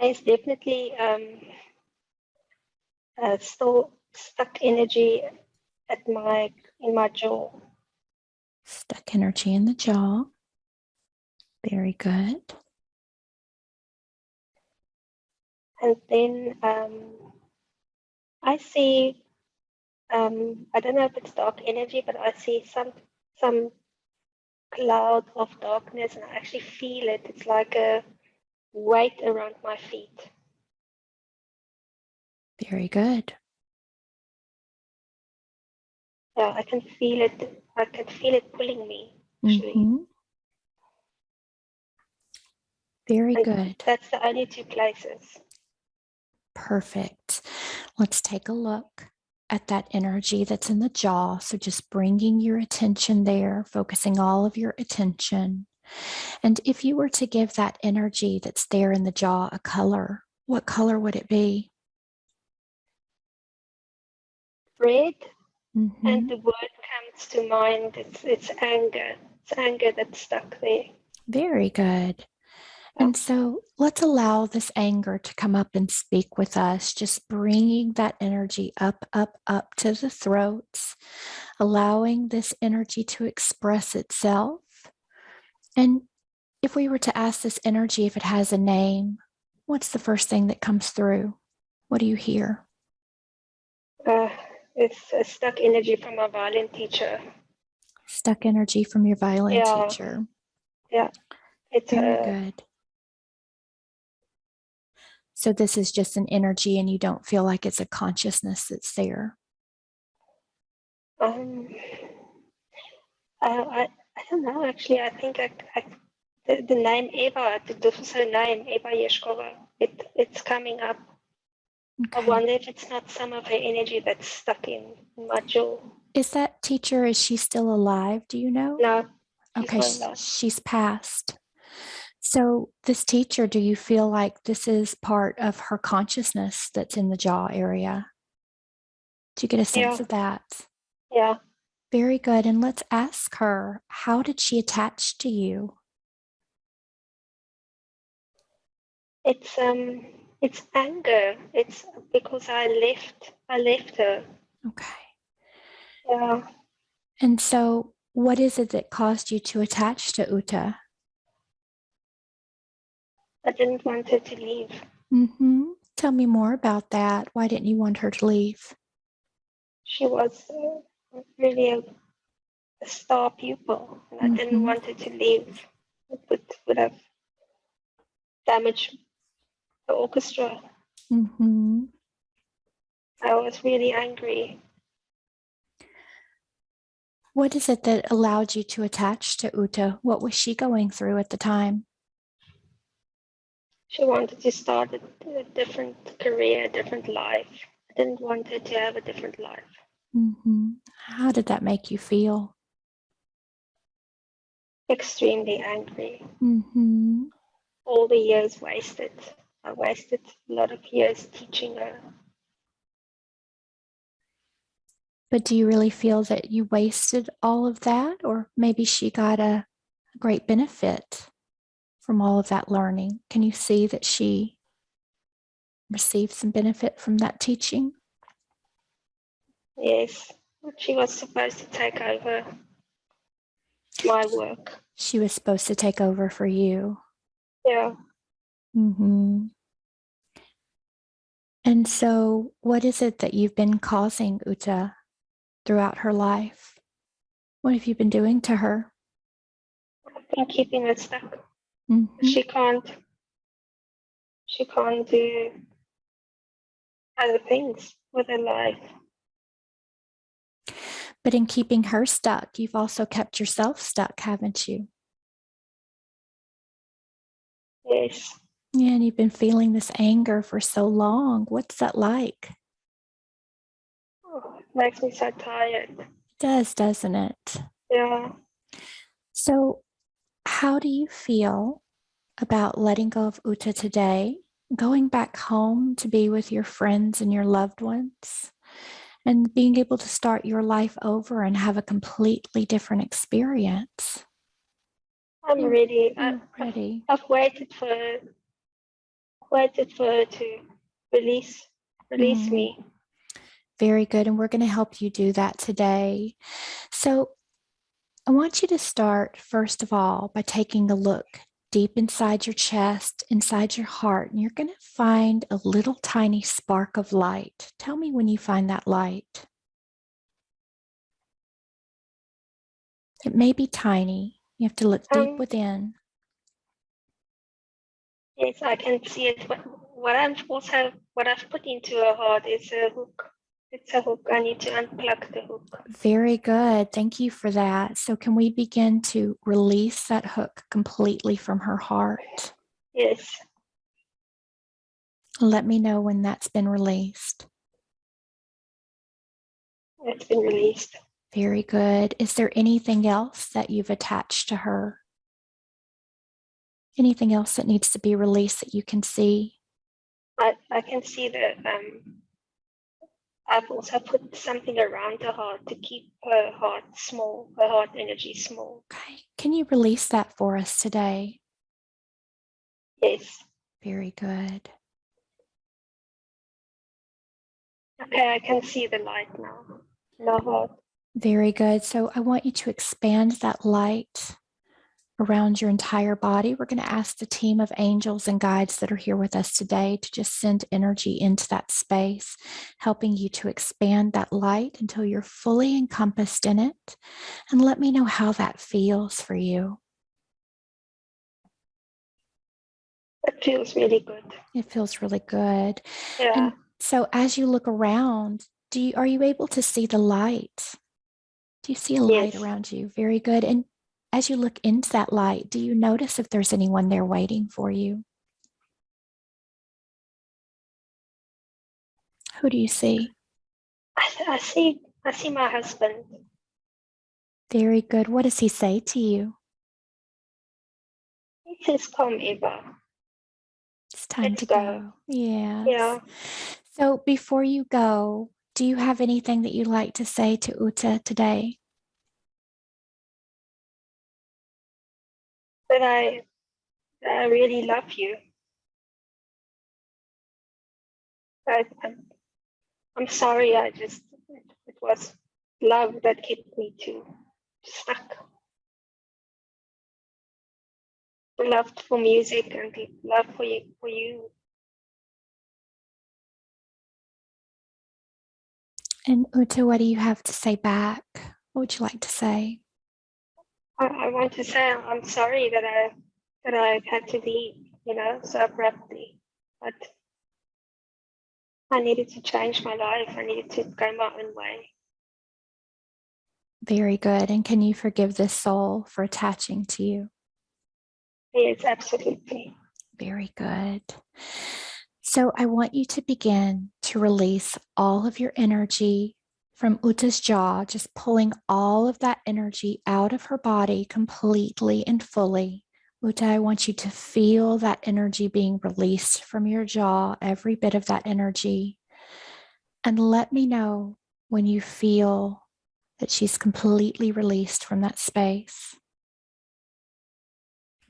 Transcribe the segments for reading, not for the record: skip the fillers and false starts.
There's definitely still stuck energy in my jaw. Stuck energy in the jaw. Very good. And then I see, I don't know if it's dark energy, but I see some cloud of darkness, and I actually feel it. It's like a weight around my feet. Very good. Yeah, I can feel it. I can feel it pulling me, actually. Mm-hmm. Very good. That's the only two places. Perfect. Let's take a look at that energy that's in the jaw. So just bringing your attention there, focusing all of your attention. And if you were to give that energy that's there in the jaw a color, what color would it be? Red. Mm-hmm. And the word comes to mind. It's anger. It's anger that's stuck there. Very good. And so let's allow this anger to come up and speak with us, just bringing that energy up, up, up to the throat, allowing this energy to express itself. And if we were to ask this energy if it has a name, what's the first thing that comes through? What do you hear? It's a stuck energy from my violin teacher. Stuck energy from your violin teacher. Yeah. It's very good. So this is just an energy and you don't feel like it's a consciousness that's there. I don't know, actually. I think the name Eva, the her name, Eva Yeshkova, it's coming up. Okay. I wonder if it's not some of her energy that's stuck in my jaw. Is that teacher, is she still alive? Do you know? No. Okay, she's passed. So this teacher, do you feel like this is part of her consciousness that's in the jaw area? Do you get a sense of that? Yeah. Very good. And let's ask her, how did she attach to you? It's anger. It's because I left her. Okay. Yeah. And so what is it that caused you to attach to Uta? I didn't want her to leave. Mm-hmm. Tell me more about that. Why didn't you want her to leave? She was really a star pupil, and I didn't want her to leave. It would have damaged the orchestra. Mm-hmm. I was really angry. What is it that allowed you to attach to Uta? What was she going through at the time? She wanted to start a different career, a different life. I didn't want her to have a different life. Mm-hmm. How did that make you feel? Extremely angry. Mm-hmm. All the years wasted. I wasted a lot of years teaching her. But do you really feel that you wasted all of that? Or maybe she got a great benefit from all of that learning? Can you see that she received some benefit from that teaching? Yes, she was supposed to take over my work. She was supposed to take over for you. Yeah. Mm-hmm. And so what is it that you've been causing Uta throughout her life? What have you been doing to her? I've been keeping her stuck. Mm-hmm. She can't do other things with her life. But in keeping her stuck, you've also kept yourself stuck, haven't you? Yes. Yeah, and you've been feeling this anger for so long. What's that like? Oh, it makes me so tired. It does, doesn't it? Yeah. So how do you feel about letting go of Uta today, going back home to be with your friends and your loved ones, and being able to start your life over and have a completely different experience? I'm ready. You're ready. I've waited for waited for her to release me. Very good. And we're going to help you do that today. So I want you to start, first of all, by taking a look deep inside your chest, inside your heart, and you're going to find a little tiny spark of light. Tell me when you find that light. It may be tiny. You have to look deep within. Yes, I can see it. But what I've put into her heart is a hook. It's a hook. I need to unplug the hook. Very good. Thank you for that. So can we begin to release that hook completely from her heart? Yes. Let me know when that's been released. It's been released. Very good. Is there anything else that you've attached to her? Anything else that needs to be released that you can see? I can see that I've also put something around her heart to keep her heart small, her heart energy small. Okay. Can you release that for us today? Yes. Very good. Okay, I can see the light now in her heart. Very good. So I want you to expand that light around your entire body. We're going to ask the team of angels and guides that are here with us today to just send energy into that space, helping you to expand that light until you're fully encompassed in it. And let me know how that feels for you. It feels really good. It feels really good. Yeah. And so as you look around, are you able to see the light? Do you see a light around you? Very good. And as you look into that light, do you notice if there's anyone there waiting for you? Who do you see? I see my husband. Very good. What does he say to you? He says, "Come, Eva. It's time Let's to go." go. Yes. Yeah. So before you go, do you have anything that you'd like to say to Uta today? But I really love you. I'm sorry. It was love that kept me too stuck. The love for music and the love for you. And Uta, what do you have to say back? What would you like to say? I want to say I'm sorry that I had to leave, so abruptly. But I needed to change my life. I needed to go my own way. Very good. And can you forgive this soul for attaching to you? Yes, absolutely. Very good. So I want you to begin to release all of your energy from Uta's jaw, just pulling all of that energy out of her body completely and fully. Uta, I want you to feel that energy being released from your jaw, every bit of that energy. And let me know when you feel that she's completely released from that space.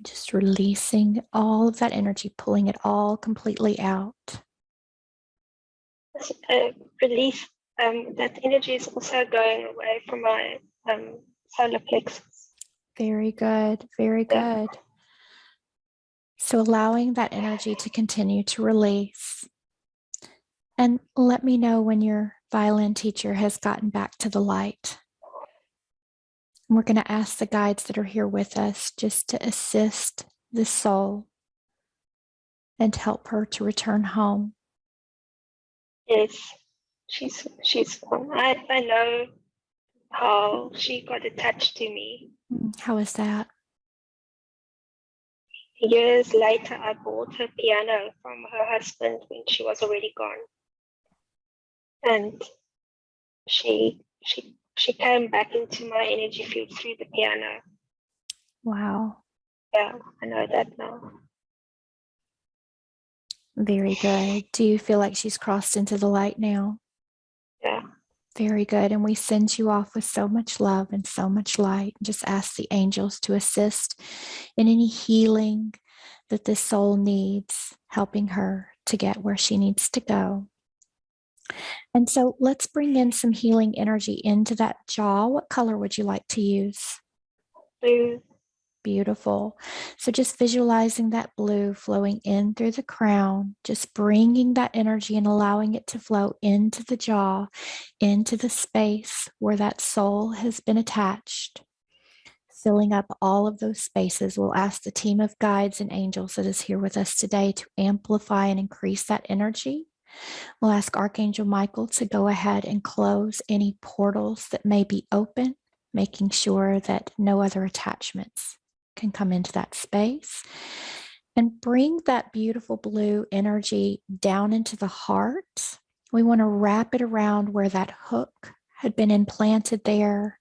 Just releasing all of that energy, pulling it all completely out. Release. That energy is also going away from my solar plexus. Very good. Very good. So allowing that energy to continue to release. And let me know when your violin teacher has gotten back to the light. And we're going to ask the guides that are here with us just to assist the soul and help her to return home. Yes, she's gone. I know how she got attached to me. How is that? Years later, I bought her piano from her husband when she was already gone, and she came back into my energy field through the piano. Wow. Yeah, I know that now. Very good. Do you feel like she's crossed into the light now? Yeah. Very good. And we send you off with so much love and so much light. Just ask the angels to assist in any healing that this soul needs, helping her to get where she needs to go. And so let's bring in some healing energy into that jaw. What color would you like to use? Blue. Beautiful. So just visualizing that blue flowing in through the crown, just bringing that energy and allowing it to flow into the jaw, into the space where that soul has been attached. Filling up all of those spaces. We'll ask the team of guides and angels that is here with us today to amplify and increase that energy. We'll ask Archangel Michael to go ahead and close any portals that may be open, making sure that no other attachments can come into that space. And bring that beautiful blue energy down into the heart. We want to wrap it around where that hook had been implanted there,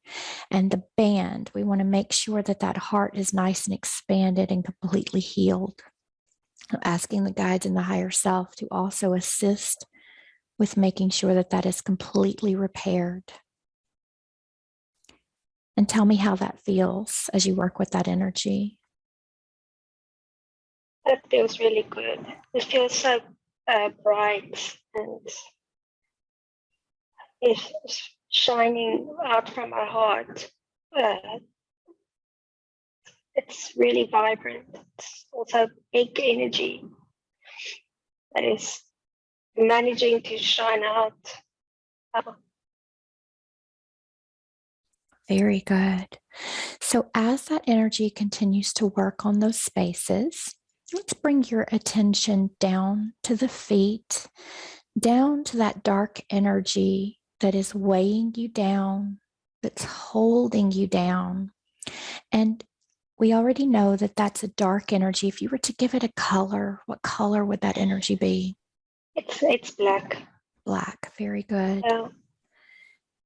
and the band. We want to make sure that that heart is nice and expanded and completely healed. I'm asking the guides and the higher self to also assist with making sure that that is completely repaired. And tell me how that feels as you work with that energy. That feels really good. It feels so bright, and it's shining out from my heart. It's really vibrant. It's also big energy that is managing to shine out. Very good. So as that energy continues to work on those spaces, let's bring your attention down to the feet, down to that dark energy that is weighing you down, that's holding you down. And we already know that that's a dark energy. If you were to give it a color, what color would that energy be? It's black. Black. Very good. Yeah.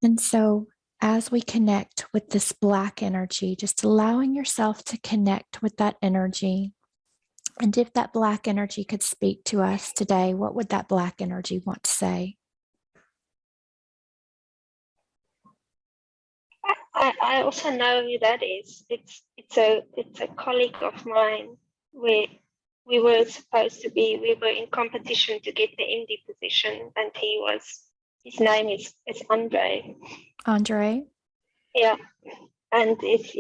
And so as we connect with this black energy, just allowing yourself to connect with that energy. And if that black energy could speak to us today, what would that black energy want to say? I also know who that is. It's a colleague of mine. We were in competition to get the MD position, and his name is Andre. Andre? Yeah, and it's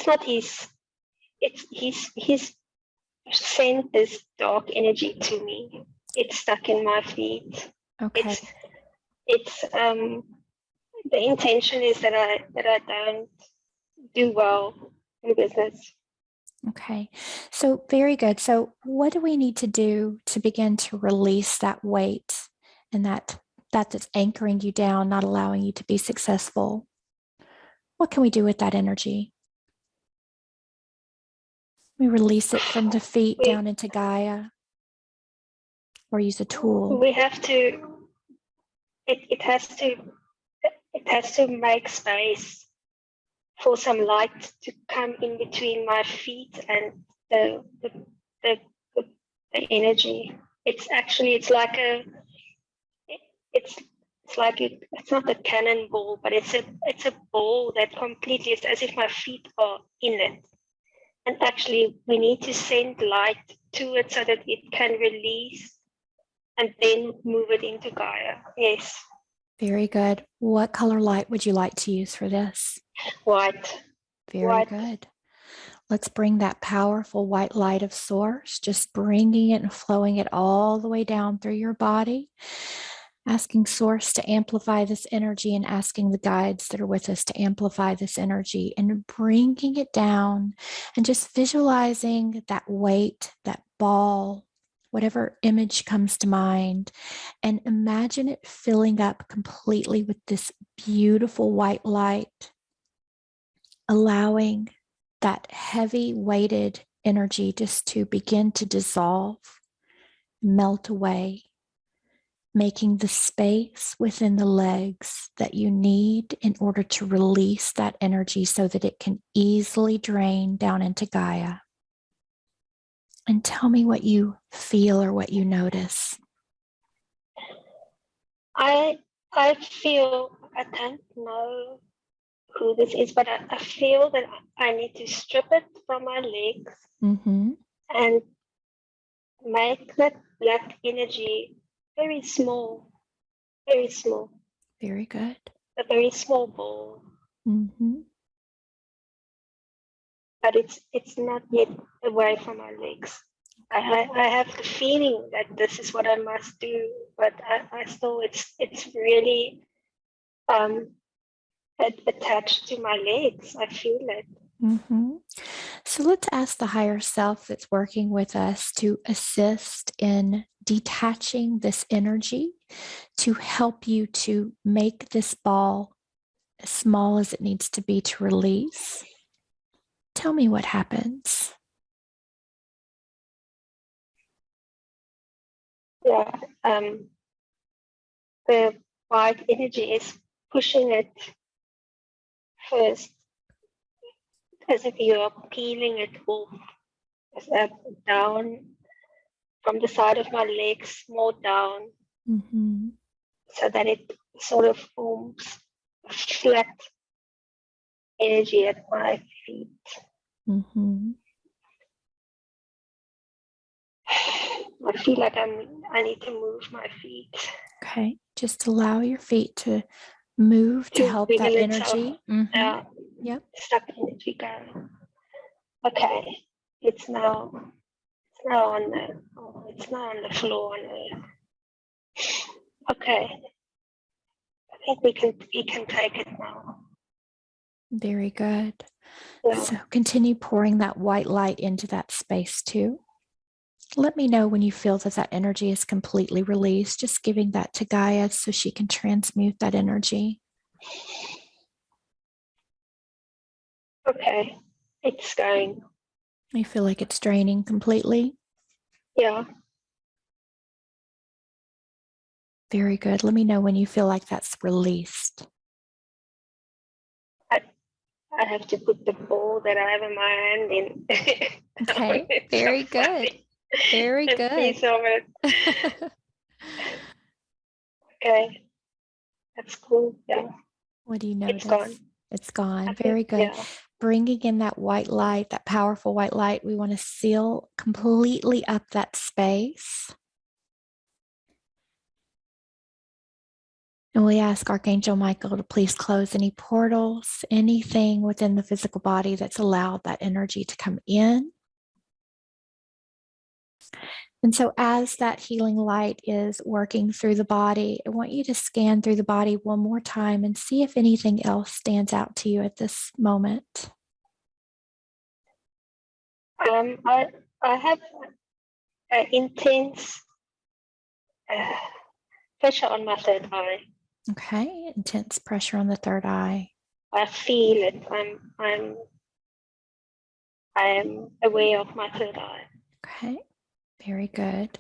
not he's sent this dark energy to me. It's stuck in my feet. Okay. It's the intention is that I don't do well in business. Okay. So very good. So what do we need to do to begin to release that weight and that's anchoring you down, not allowing you to be successful? What can we do with that energy? We release it from the feet down into Gaia, or use a tool. We have to. It has to make space for some light to come in between my feet and the energy. It's not a cannonball, but it's a ball that completely is as if my feet are in it. And actually, we need to send light to it so that it can release and then move it into Gaia. Yes. Very good. What color light would you like to use for this? White. Very good. Let's bring that powerful white light of source, just bringing it and flowing it all the way down through your body. Asking source to amplify this energy and asking the guides that are with us to amplify this energy and bringing it down and just visualizing that weight, that ball, whatever image comes to mind, and imagine it filling up completely with this beautiful white light, allowing that heavy weighted energy just to begin to dissolve, melt away, making the space within the legs that you need in order to release that energy so that it can easily drain down into Gaia. And tell me what you feel or what you notice. I feel, I don't know who this is, but I feel that I need to strip it from my legs and make that black energy very small, very small. Very good. A very small ball. But it's not yet away from my legs. I have the feeling that this is what I must do, but I still it's really attached to my legs. I feel it. So let's ask the higher self that's working with us to assist in detaching this energy to help you to make this ball as small as it needs to be to release. Tell me what happens. Yeah, the white energy is pushing it first, as if you are peeling it off, down from the side of my legs, more down, so that it sort of forms a flat energy at my feet. I feel like I need to move my feet. Okay, just allow your feet to move to help that energy. Yep. Stuck energy going. Okay, it's now on the floor on earth. Okay, I think we can take it now. Very good. Yeah. So continue pouring that white light into that space too. Let me know when you feel that that energy is completely released, just giving that to Gaia so she can transmute that energy. Okay, it's going. You feel like it's draining completely? Yeah. Very good. Let me know when you feel like that's released. I have to put the ball that I have in my hand in. Okay, very good. Very good. Piece of it. Okay, that's cool. Yeah. What do you notice? It's gone. It's gone. Very good. Yeah. Bringing in that white light, that powerful white light, we want to seal completely up that space. And we ask Archangel Michael to please close any portals, anything within the physical body that's allowed that energy to come in. And so as that healing light is working through the body, I want you to scan through the body one more time and see if anything else stands out to you at this moment. I have intense pressure on my third eye. Okay, intense pressure on the third eye. I feel it. I am aware of my third eye. Okay, very good.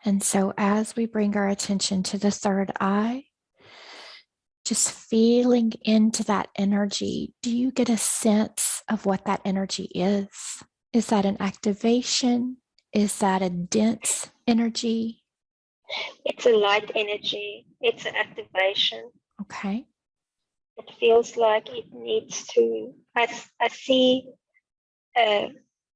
And so as we bring our attention to the third eye, just feeling into that energy, do you get a sense of what that energy is? Is that an activation? Is that a dense energy? It's a light energy. It's an activation. Okay. It feels like it needs to, I see a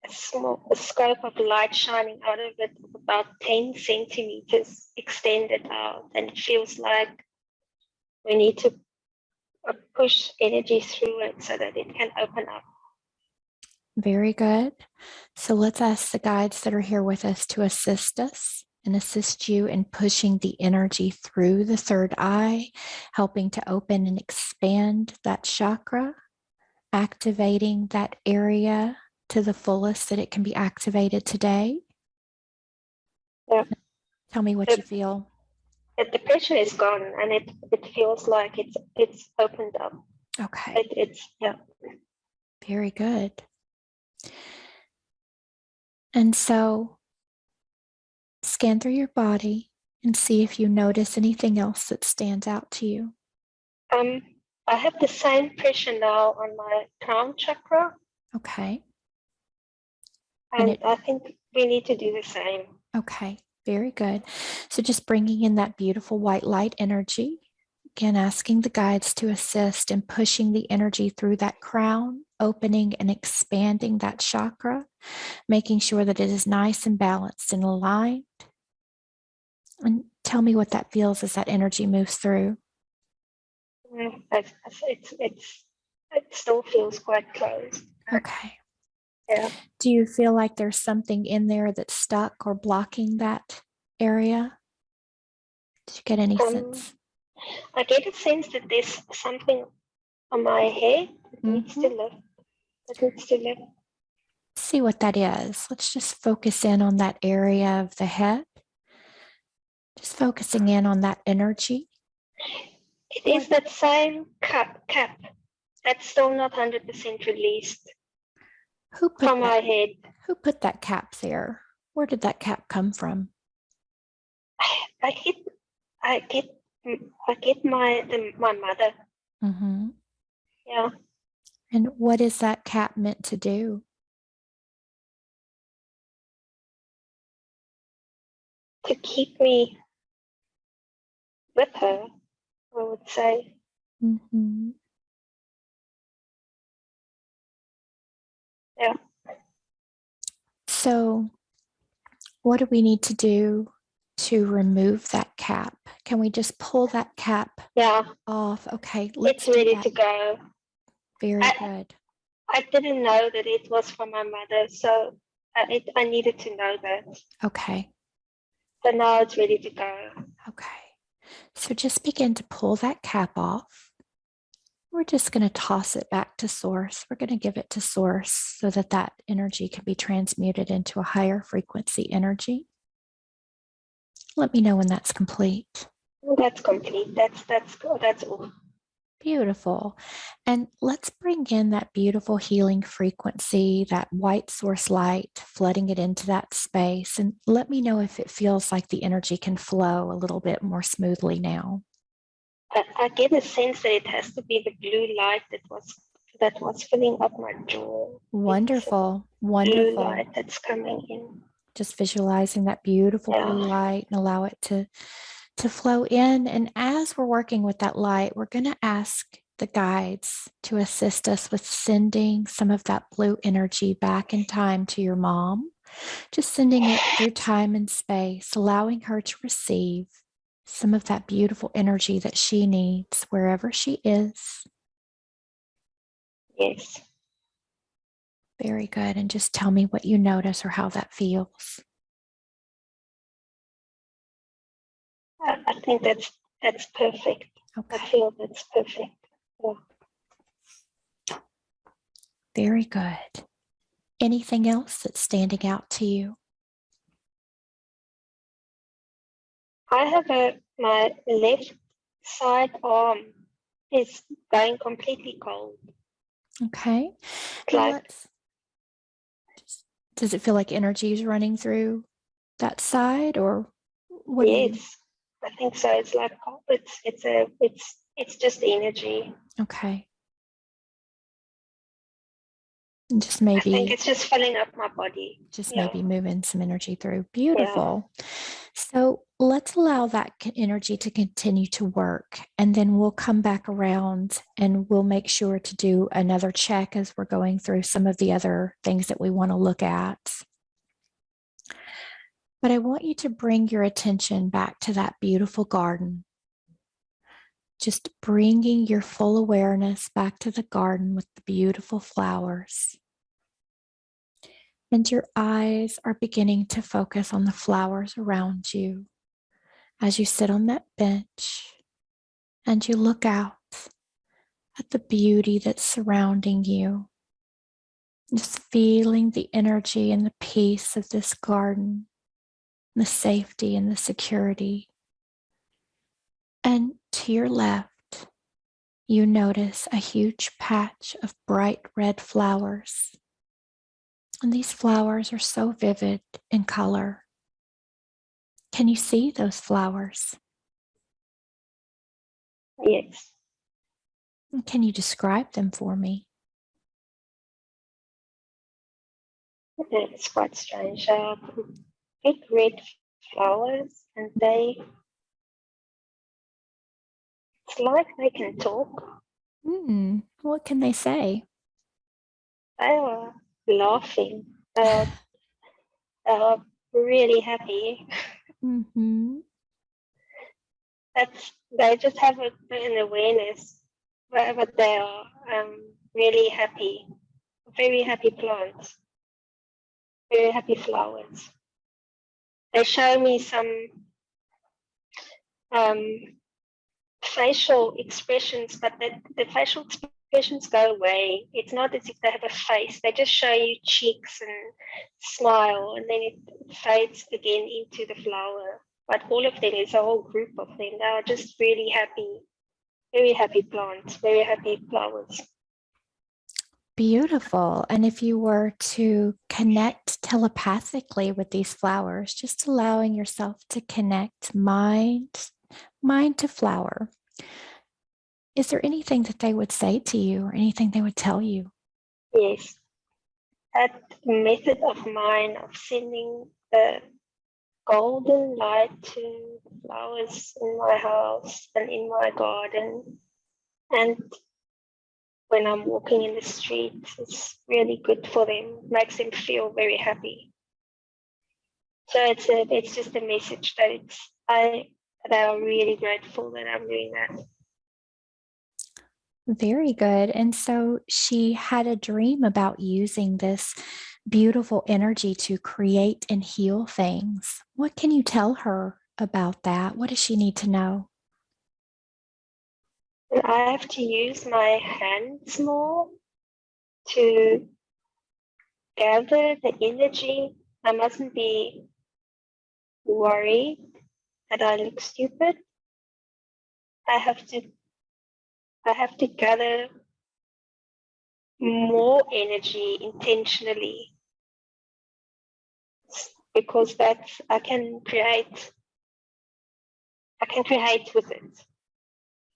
scope of light shining out of it, about 10 centimeters extended out, and it feels like we need to push energy through it so that it can open up. Very good. So let's ask the guides that are here with us to assist us and assist you in pushing the energy through the third eye, helping to open and expand that chakra, activating that area to the fullest that it can be activated today. Yeah. Tell me what you feel. The pressure is gone, and it feels like it's opened up. Okay. It's yeah. Very good. And so scan through your body and see if you notice anything else that stands out to you. I have the same pressure now on my crown chakra. Okay. And I think we need to do the same. Okay, very good. So just bringing in that beautiful white light energy, Again, asking the guides to assist in pushing the energy through that crown, opening and expanding that chakra, making sure that it is nice and balanced and aligned. And tell me what that feels as that energy moves through. It still feels quite closed. Okay. Yeah. Do you feel like there's something in there that's stuck or blocking that area? Did you get any sense? I get a sense that there's something on my head that needs to lift. That needs to lift. See what that is. Let's just focus in on that area of the head. Just focusing in on that energy. It is that same cap that's still not 100% released from my head. Who put that cap there? Where did that cap come from? I get my mother. Mm-hmm. Yeah. And what is that cap meant to do? To keep me with her, I would say. Mm-hmm. Yeah. So what do we need to do to remove that cap? Can we just pull that cap off? Okay, it's ready to go. Very good. I didn't know that it was from my mother, so I needed to know that. Okay. But now it's ready to go. Okay. So just begin to pull that cap off. We're just going to toss it back to source. We're going to give it to source so that that energy can be transmuted into a higher frequency energy. Let me know when that's complete. That's complete. That's all. Beautiful. And let's bring in that beautiful healing frequency, that white source light, flooding it into that space. And let me know if it feels like the energy can flow a little bit more smoothly now. I get a sense that it has to be the blue light that was filling up my jaw. Wonderful. Blue light that's coming in. Just visualizing that beautiful blue light and allow it to flow in. And as we're working with that light, we're going to ask the guides to assist us with sending some of that blue energy back in time to your mom. Just sending it through time and space, allowing her to receive some of that beautiful energy that she needs wherever she is. Yes. Very good. And just tell me what you notice or how that feels. I think that's perfect. Okay. I feel that's perfect. Yeah. Very good. Anything else that's standing out to you? I have my left side arm is going completely cold. Okay. Does it feel like energy is running through that side, or what? Yes, I think so. It's like it's just energy. Okay. And just maybe I think it's just filling up my body. Just maybe moving some energy through. Beautiful. Yeah. So let's allow that energy to continue to work, and then we'll come back around and we'll make sure to do another check as we're going through some of the other things that we want to look at. But I want you to bring your attention back to that beautiful garden. Just bringing your full awareness back to the garden with the beautiful flowers. And your eyes are beginning to focus on the flowers around you as you sit on that bench and you look out at the beauty that's surrounding you. Just feeling the energy and the peace of this garden, the safety and the security. And to your left, you notice a huge patch of bright red flowers. And these flowers are so vivid in color. Can you see those flowers? Yes. Can you describe them for me? It's quite strange. Big red flowers, and It's like they can talk. What can they say? They are laughing. They are really happy. Mm-hmm. They just have an awareness, but they are really happy, very happy plants, very happy flowers. They show me some facial expressions, but the facial expressions go away. It's not as if they have a face. They just show you cheeks and smile, and then it fades again into the flower. But all of them is a whole group of them. They are just really happy, very happy plants, very happy flowers. Beautiful. And if you were to connect telepathically with these flowers, just allowing yourself to connect mind to flower, is there anything that they would say to you or anything they would tell you? Yes, that method of mine of sending the golden light to flowers in my house and in my garden, and when I'm walking in the street, it's really good for them, makes them feel very happy. So it's just a message that that I'm really grateful that I'm doing that. Very good. And so she had a dream about using this beautiful energy to create and heal things. What can you tell her about that? What does she need to know? And I have to use my hands more to gather the energy. I mustn't be worried that I look stupid. I have to gather more energy intentionally, because I can create with it.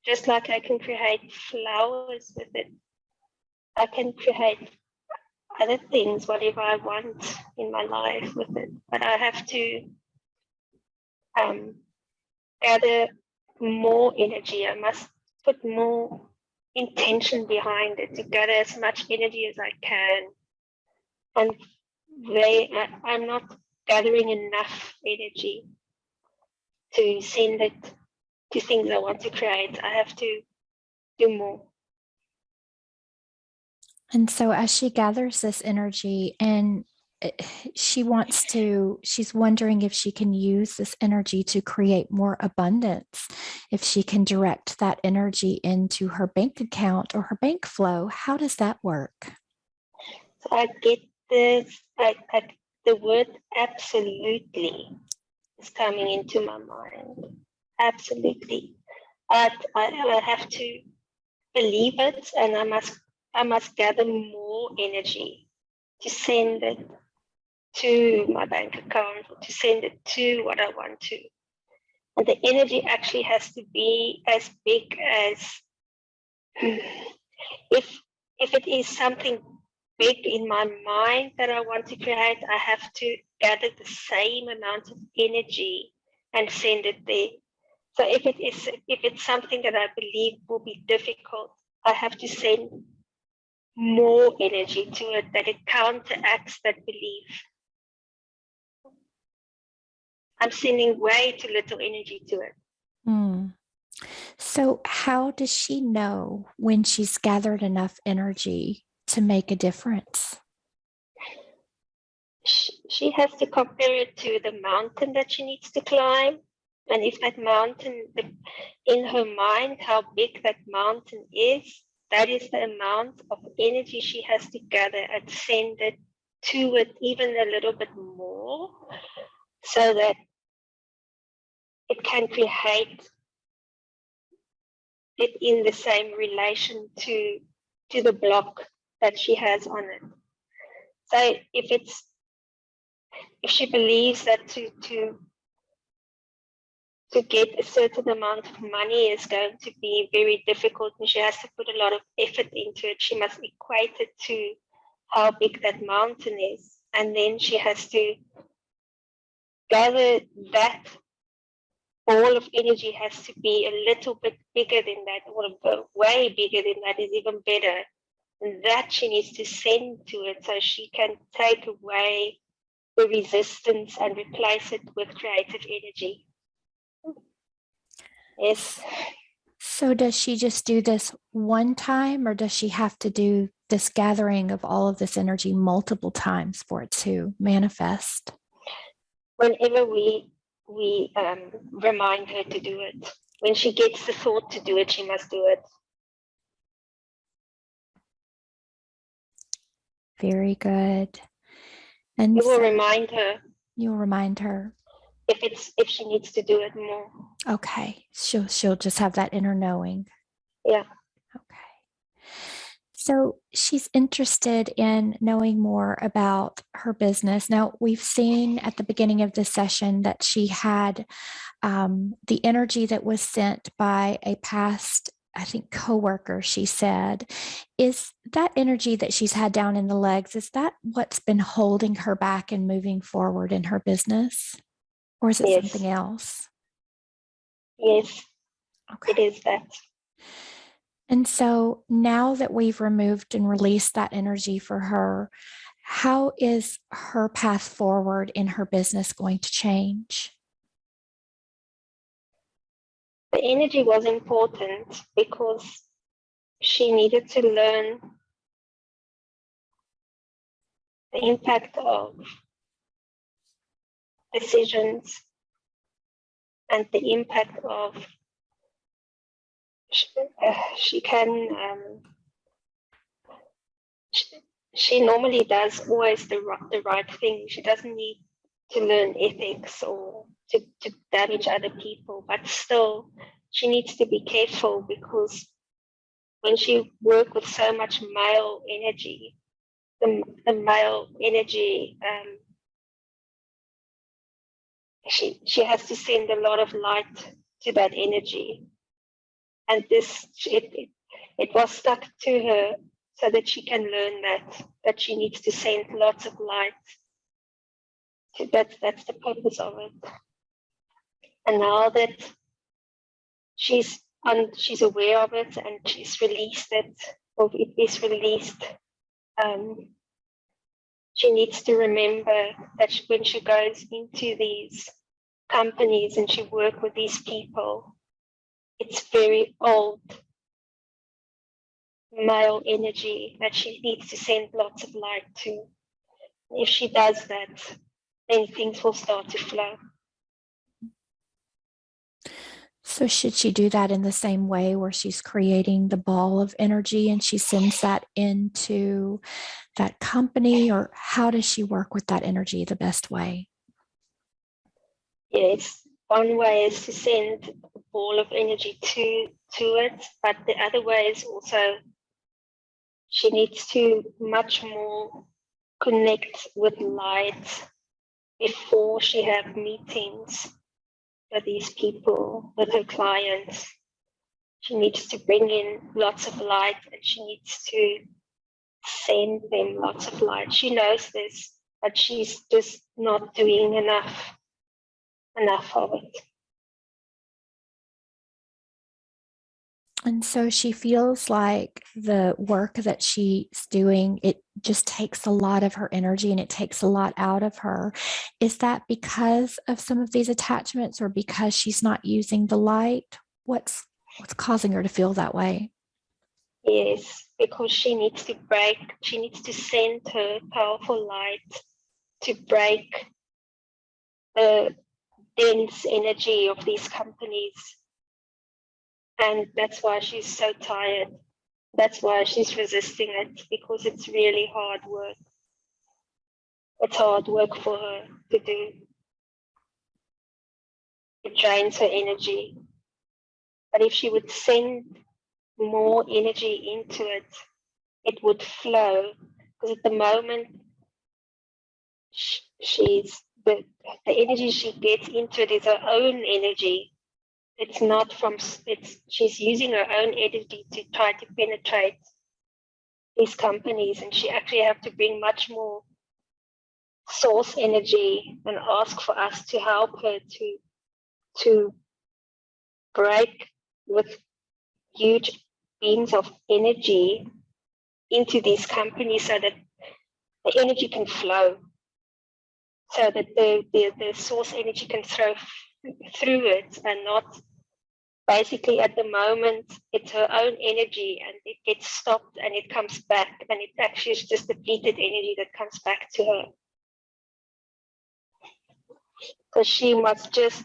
Just like I can create flowers with it, I can create other things, whatever I want in my life with it. But I have to gather more energy. I must put more intention behind it to gather as much energy as I can. And I'm not gathering enough energy to send it to things I want to create. I have to do more. And so as she gathers this energy and she's wondering if she can use this energy to create more abundance, if she can direct that energy into her bank account or her bank flow. How does that work? So I get this, the word absolutely is coming into my mind. Absolutely. But I have to believe it, and I must gather more energy to send it to my bank account, or to send it to what I want to. And the energy actually has to be as big as if it is something big in my mind that I want to create, I have to gather the same amount of energy and send it there. So if it's something that I believe will be difficult, I have to send more energy to it, that it counteracts that belief. I'm sending way too little energy to it. So how does she know when she's gathered enough energy to make a difference? She has to compare it to the mountain that she needs to climb. And if that mountain, in her mind, how big that mountain is, that is the amount of energy she has to gather and send it to it even a little bit more, so that it can create it in the same relation to the block that she has on it. So if she believes that to get a certain amount of money is going to be very difficult and she has to put a lot of effort into it, she must equate it to how big that mountain is. And then she has to gather that ball of energy has to be a little bit bigger than that, or way bigger than that is even better. And that she needs to send to it so she can take away the resistance and replace it with creative energy. Yes. So does she just do this one time, or does she have to do this gathering of all of this energy multiple times for it to manifest? Whenever we remind her to do it, when she gets the thought to do it, she must do it. Very good. And you will remind her. You'll remind her if she needs to do it more. Okay. She'll just have that inner knowing. Yeah. Okay. So she's interested in knowing more about her business. Now, we've seen at the beginning of this session that she had the energy that was sent by a past, I think, coworker, she said. Is that energy that she's had down in the legs, is that what's been holding her back and moving forward in her business? Or is it something else? Yes, okay. It is that. And so now that we've removed and released that energy for her, how is her path forward in her business going to change? The energy was important because she needed to learn the impact of decisions and the impact of she normally does always the right thing. She doesn't need to learn ethics or to damage other people, but still she needs to be careful because when she works with so much male energy, the male energy, she has to send a lot of light to that energy. And it was stuck to her so that she can learn that she needs to send lots of light. So that's the purpose of it. And now that she's aware of it and she's released it, or it is released, she needs to remember that when she goes into these companies and she works with these people, it's very old male energy that she needs to send lots of light to. If she does that, then things will start to flow. So should she do that in the same way where she's creating the ball of energy and she sends that into that company, or how does she work with that energy the best way? Yes, one way is to send a ball of energy to it, but the other way is also she needs to much more connect with light before she have meetings with these people, with her clients. She needs to bring in lots of light and she needs to send them lots of light. She knows this, but she's just not doing enough of it. And so she feels like the work that she's doing, it just takes a lot of her energy and it takes a lot out of her. Is that because of some of these attachments or because she's not using the light? What's causing her to feel that way? Yes, because she needs to send her powerful light to break the dense energy of these companies. And that's why she's so tired. That's why she's resisting it, because it's really hard work. It's hard work for her to do. It drains her energy. But if she would send more energy into it, it would flow. Because at the moment, the energy she gets into it is her own energy. It's not she's using her own energy to try to penetrate these companies, and she actually have to bring much more source energy and ask for us to help her to break with huge beams of energy into these companies so that the energy can flow, so that the source energy can throw through it, and not basically at the moment it's her own energy and it gets stopped and it comes back, and it actually is just depleted energy that comes back to her. So she must just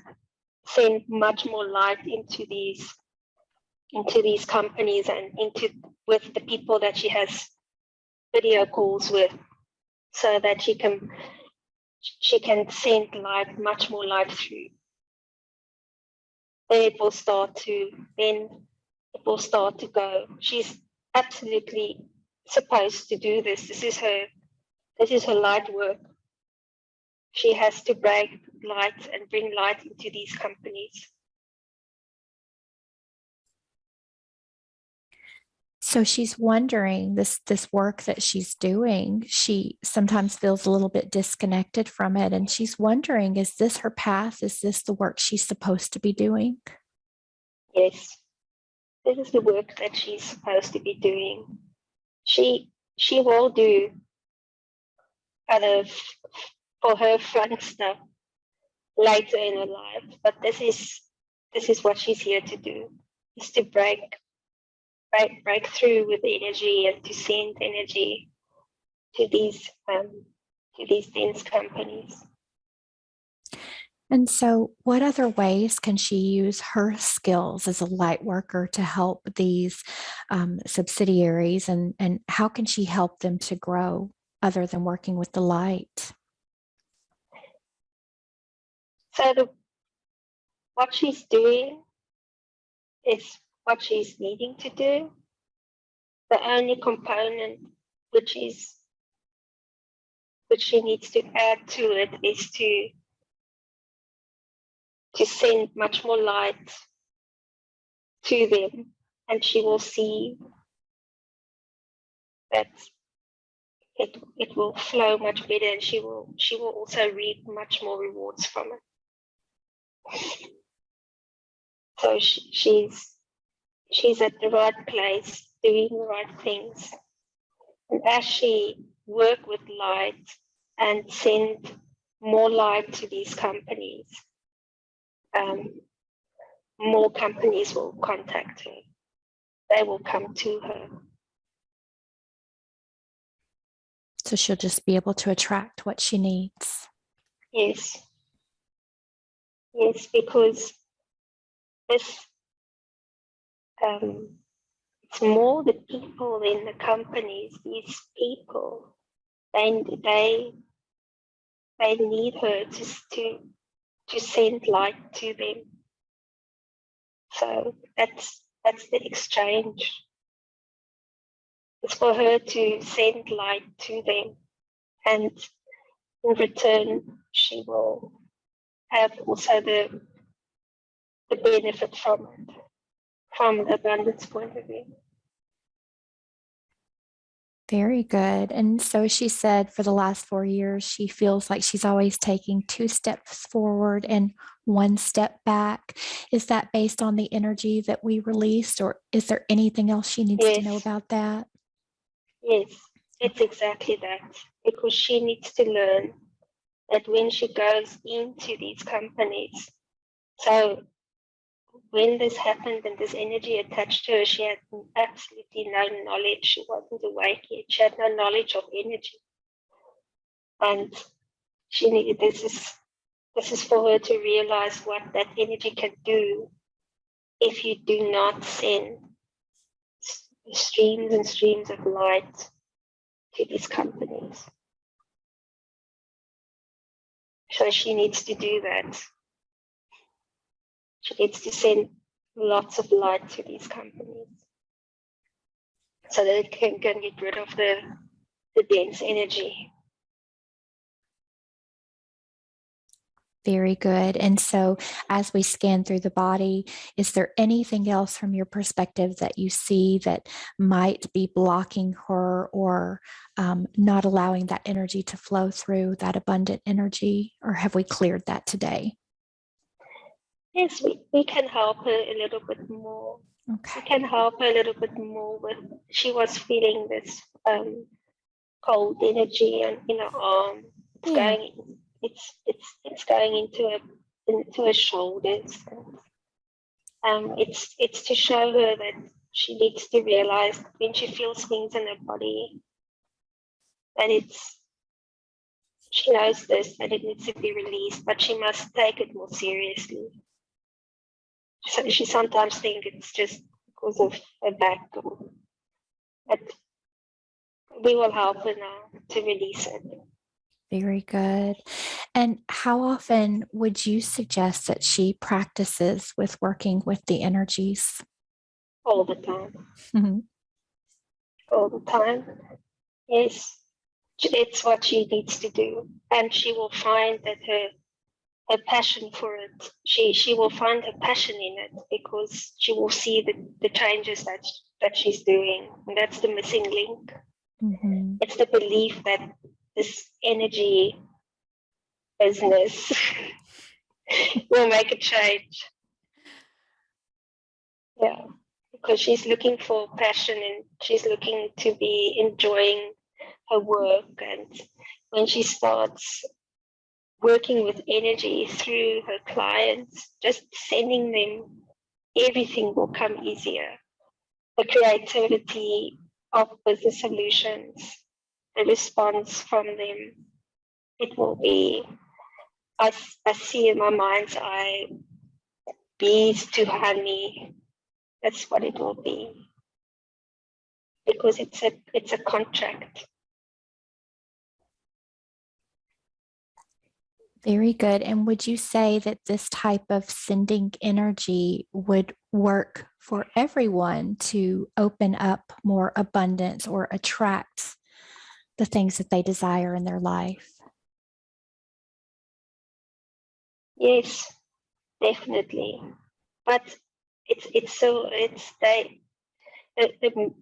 send much more light into these companies and with the people that she has video calls with, so that she can send light, much more light through. Then it will start to go. She's absolutely supposed to do this. This is her light work. She has to break light and bring light into these companies. So she's wondering, this work that she's doing, she sometimes feels a little bit disconnected from it. And she's wondering, is this her path? Is this the work she's supposed to be doing? Yes, this is the work that she's supposed to be doing. She will do for her fun stuff later in her life, but this is what she's here to do, is to break through with energy and to send energy to these dense companies. And so what other ways can she use her skills as a light worker to help these subsidiaries, and how can she help them to grow other than working with the light? So what she's doing is what she's needing to do. The only component which she needs to add to it is to send much more light to them, and she will see that it will flow much better, and she will also reap much more rewards from it. So she's at the right place, doing the right things. And as she work with light and send more light to these companies, more companies will contact her. They will come to her. So she'll just be able to attract what she needs. Yes. Yes, because this it's more the people in the companies. These people, they need her to send light to them. So that's the exchange. It's for her to send light to them, and in return, she will have also the benefit from it, from the abundance point of view. Very good. And so she said for the last 4 years, she feels like she's always taking 2 steps forward and 1 step back. Is that based on the energy that we released, or is there anything else she needs to know about that? Yes, it's exactly that, because she needs to learn that when she goes into these companies, so when this happened and this energy attached to her, she had absolutely no knowledge. She wasn't awake yet. She had no knowledge of energy. And she needed this is for her to realize what that energy can do if you do not send streams and streams of light to these companies. So she needs to do that. She needs to send lots of light to these companies so that it can get rid of the dense energy. Very good. And so as we scan through the body, is there anything else from your perspective that you see that might be blocking her, or not allowing that energy to flow through, that abundant energy? Or have we cleared that today? Yes, we can help her a little bit more. We Okay. can help her a little bit more with, she was feeling this cold energy and in her arm. It's Yeah. going, it's going into her shoulders. It's to show her that she needs to realize that when she feels things in her body, that she knows this, that it needs to be released, but she must take it more seriously. So she sometimes thinks it's just because of her back, but we will help her now to release it Very good. And how often would you suggest that she practices with working with the energies? all the time. Mhm. All the time. Yes, it's what she needs to do, and she will find that her passion for it. She will find her passion in it because she will see the changes that she's doing. And that's the missing link. Mhm. It's the belief that this energy business will make a change. Yeah, because she's looking for passion and she's looking to be enjoying her work. And when she starts working with energy through her clients, just sending them, everything will come easier. The creativity of business solutions, the response from them, it will be, I see in my mind's eye, bees to honey. That's what it will be. Because it's a contract. Very good. And would you say that this type of sending energy would work for everyone to open up more abundance or attract the things that they desire in their life? Yes, definitely. But the,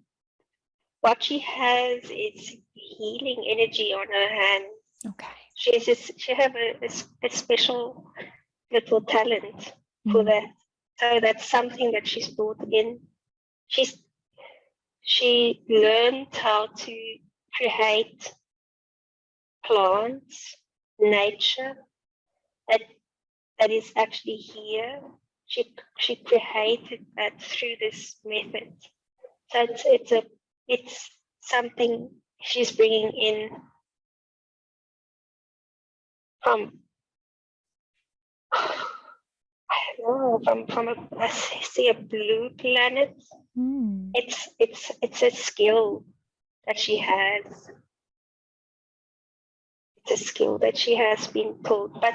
what she has is healing energy on her hands. Okay. She have a special little talent for that. So that's something that she's brought in. She learned how to create plants, nature that that is actually here. She created that through this method. So it's something she's bringing in from I see a blue planet. Mm. It's a skill that she has. It's a skill that she has been taught, but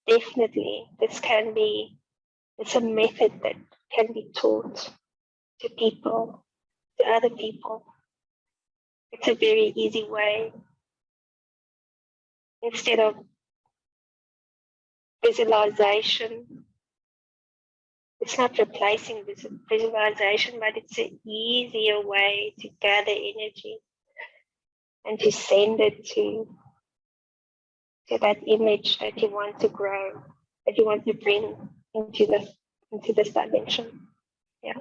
definitely it's a method that can be taught to people, to other people. It's a very easy way. Instead of visualization, it's not replacing visualization, but it's an easier way to gather energy and to send it to that image that you want to grow, that you want to bring into this dimension. Yeah.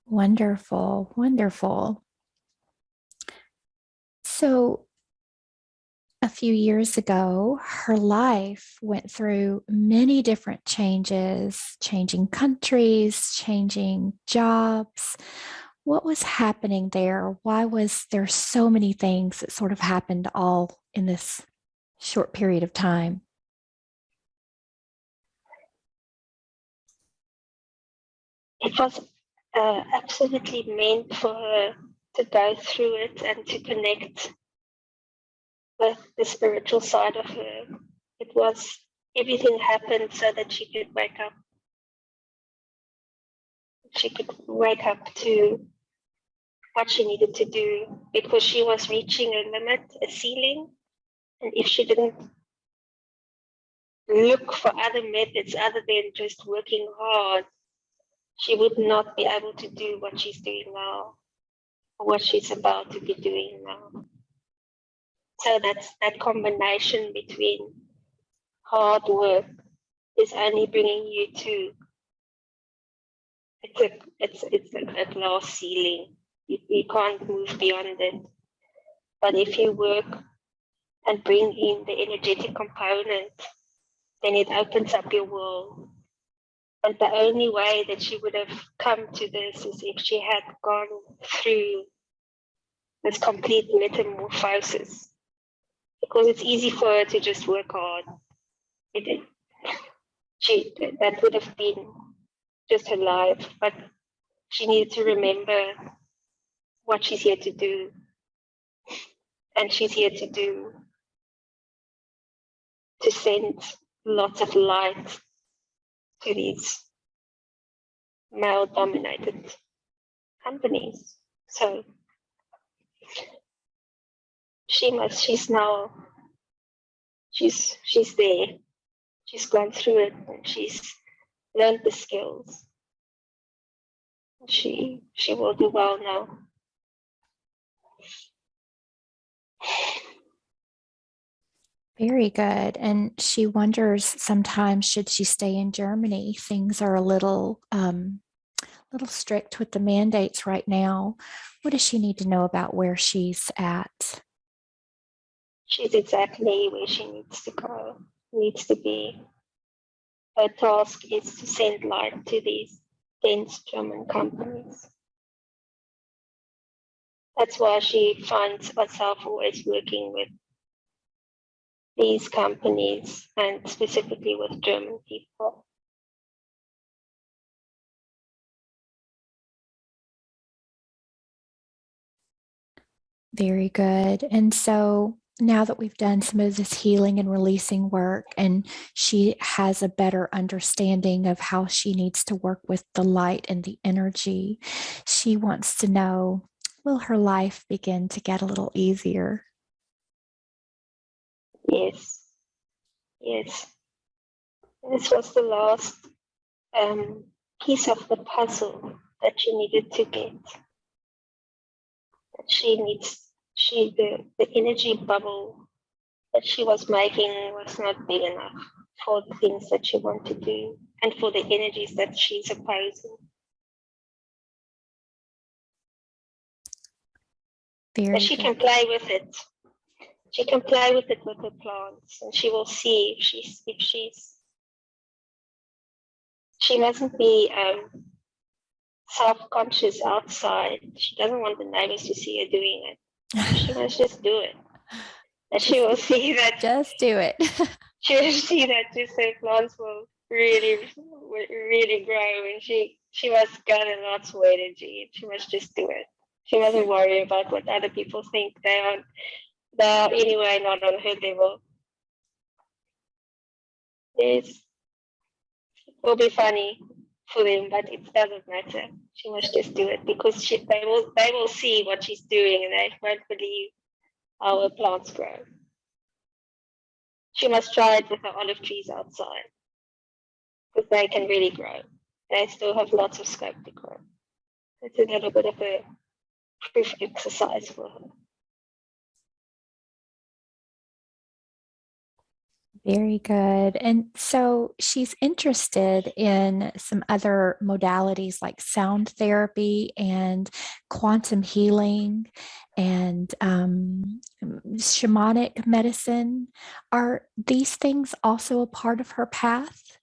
Wonderful. Wonderful. So a few years ago, her life went through many different changes, changing countries, changing jobs. What was happening there? Why was there so many things that sort of happened all in this short period of time? It was absolutely meant for her to go through it and to connect with the spiritual side of her. It was everything happened so that she could wake up. She could wake up to what she needed to do because she was reaching a limit, a ceiling. And if she didn't look for other methods other than just working hard, she would not be able to do what she's doing now, or what she's about to be doing now. So that's that combination between hard work is only bringing you to, it's a glass ceiling. You can't move beyond it. But if you work and bring in the energetic component, then it opens up your world. And the only way that she would have come to this is if she had gone through this complete metamorphosis. Because it's easy for her to just work hard. That would have been just her life, but she needed to remember what she's here to do. And she's here to send lots of light to these male-dominated companies. So she's there. She's gone through it and she's learned the skills. She will do well now. Very good. And she wonders sometimes, should she stay in Germany? Things are a little strict with the mandates right now. What does she need to know about where she's at? She's exactly where she needs to go, needs to be. Her task is to send light to these dense German companies. That's why she finds herself always working with these companies and specifically with German people. Very good. And so now that we've done some of this healing and releasing work, and she has a better understanding of how she needs to work with the light and the energy, she wants to know, will her life begin to get a little easier? Yes. This was the last piece of the puzzle that she needed to get. The energy bubble that she was making was not big enough for the things that she wanted to do and for the energies that she's opposing. But she can play with it. She can play with it with her plants, and she will see if she mustn't be self-conscious outside. She doesn't want the neighbors to see her doing it. She must just do it. And she will see that. Just do it. She will see that just her plants will really grow, and she must gather lots of energy. She must just do it. She mustn't worry about what other people think. They are anyway not on her level. Yes, it will be funny for them, but it doesn't matter. She must just do it because they will see what she's doing and they won't believe how her plants grow. She must try it with the olive trees outside because they can really grow. They still have lots of scope to grow. It's a little bit of a proof exercise for her. Very good. And so she's interested in some other modalities like sound therapy and quantum healing and shamanic medicine. Are these things also a part of her path?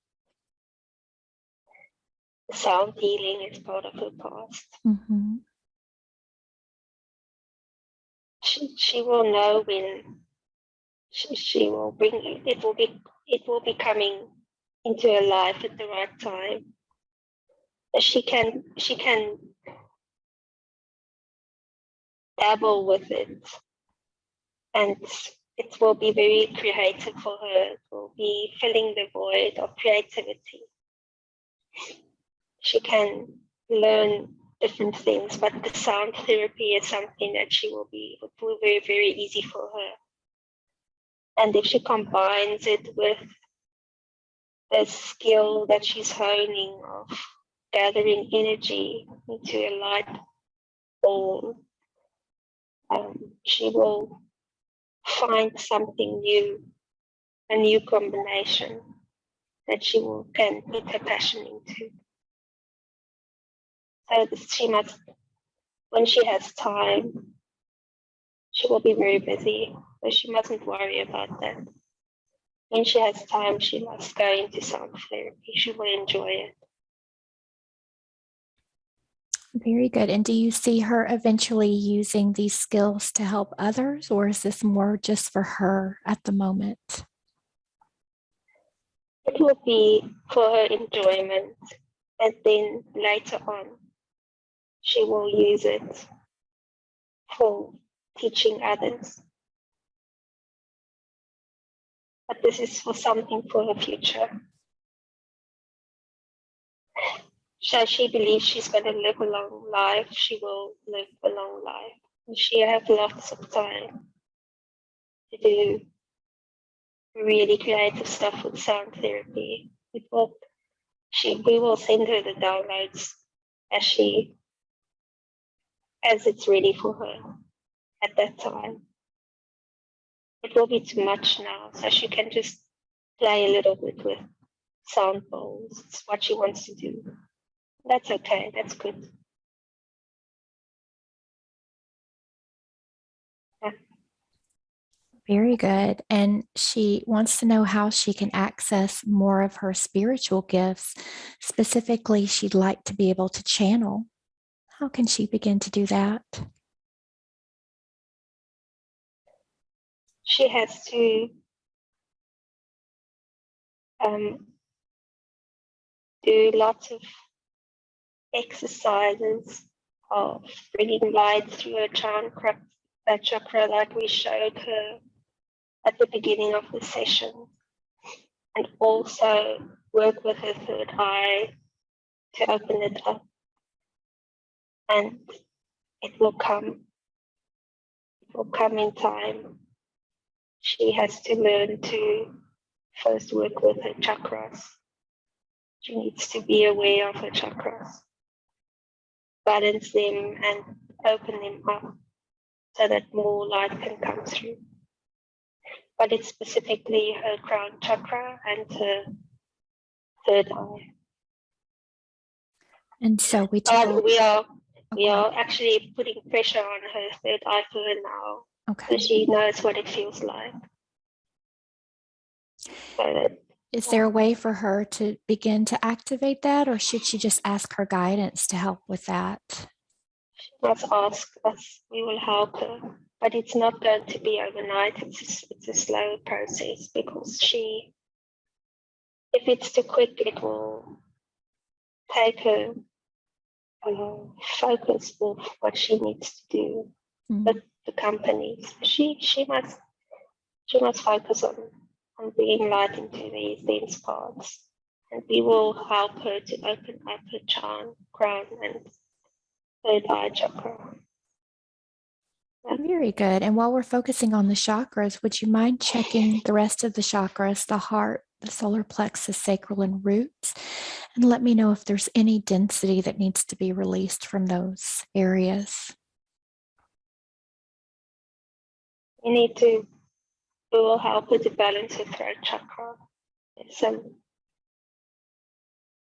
Sound healing is part of her past. Mm-hmm. She will know when she will bring it. It will be coming into her life at the right time. She can dabble with it, and it will be very creative for her. It will be filling the void of creativity. She can learn different things, but the sound therapy is something that it will be very, very easy for her. And if she combines it with the skill that she's honing of gathering energy into a light ball, she will find something new, a new combination. that she can put her passion into. So she must, when she has time, she will be very busy, but she mustn't worry about that. When she has time, she must go into sound therapy. She will enjoy it. Very good. And do you see her eventually using these skills to help others, or is this more just for her at the moment? It will be for her enjoyment, and then later on, she will use it for teaching others. But this is for something for her future. So she believes she's going to live a long life. She will live a long life. And she has lots of time to do really creative stuff with sound therapy. We will send her the downloads as it's ready for her at that time. It will be too much now, so she can just play a little bit with sound bowls. It's what she wants to do. That's okay, that's good. Yeah. Very good. And she wants to know how she can access more of her spiritual gifts. Specifically, she'd like to be able to channel. How can she begin to do that? She has to do lots of exercises of bringing light through her chakra, like we showed her at the beginning of the session, and also work with her third eye to open it up, and it will come in time. She has to learn to first work with her chakras. She needs to be aware of her chakras, balance them and open them up so that more light can come through. But it's specifically her crown chakra and her third eye. And so we are actually putting pressure on her third eye for her now. Okay. So she knows what it feels like. So is there a way for her to begin to activate that, or should she just ask her guidance to help with that? She must ask us. We will help her. But it's not going to be overnight. It's a slow process, because if it's too quick, it will take her focus off what she needs to do with the companies. She must focus on bringing light into these dense parts, and we will help her to open up her crown and third eye chakra. Very good. And while we're focusing on the chakras, would you mind checking the rest of the chakras, the heart, the solar plexus, sacral, and roots, and let me know if there's any density that needs to be released from those areas? We will help her to balance her throat chakra. There's some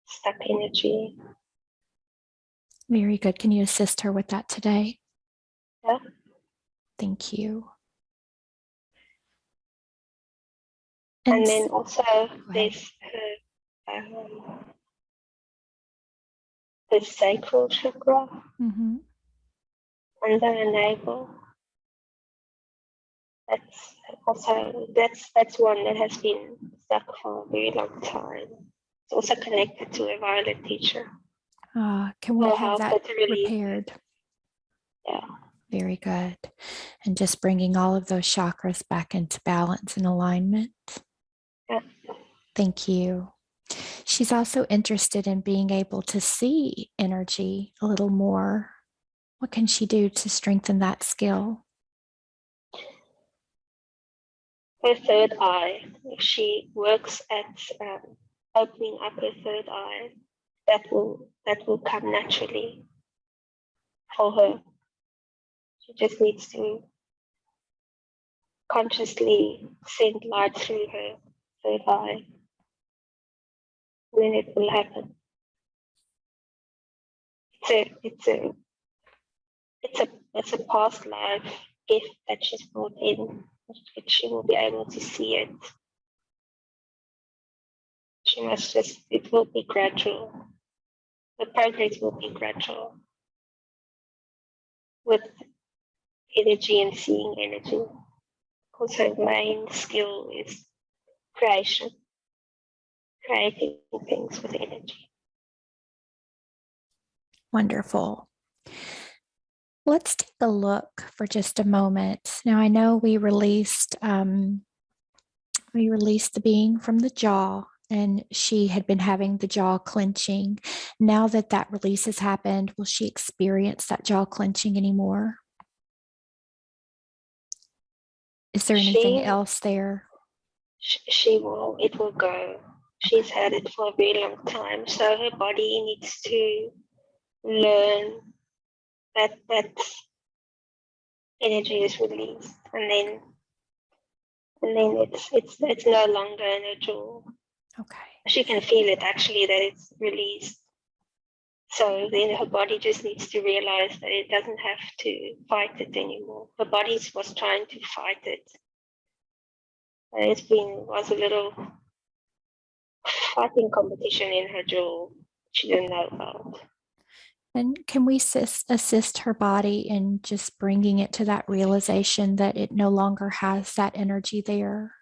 stuck energy. Very good. Can you assist her with that today? Yeah. Thank you. And then also there's the sacral chakra under the navel. That's one that has been stuck for a very long time. It's also connected to a violet teacher. Can we have that repaired? Yeah. Very good. And just bringing all of those chakras back into balance and alignment. Yeah. Thank you. She's also interested in being able to see energy a little more. What can she do to strengthen that skill? Her third eye, if she works at opening up her third eye, that will come naturally for her. She just needs to consciously send light through her third eye. and then it will happen. It's a past life gift that she's brought in. She will be able to see it. She must just, it will be gradual. The progress will be gradual with energy and seeing energy. Because her main skill is creation, creating things with energy. Wonderful. Let's take a look for just a moment. Now, I know we released the being from the jaw, and she had been having the jaw clenching. Now that that release has happened, will she experience that jaw clenching anymore? Is there anything else there? She will, it will go. She's had it for a very long time, so her body needs to learn that energy is released, and then it's no longer in her jaw. Okay. She can feel it actually that it's released. So then her body just needs to realize that it doesn't have to fight it anymore. Her body was trying to fight it. Was a little fighting competition in her jaw she didn't know about. And can we assist her body in just bringing it to that realization that it no longer has that energy there?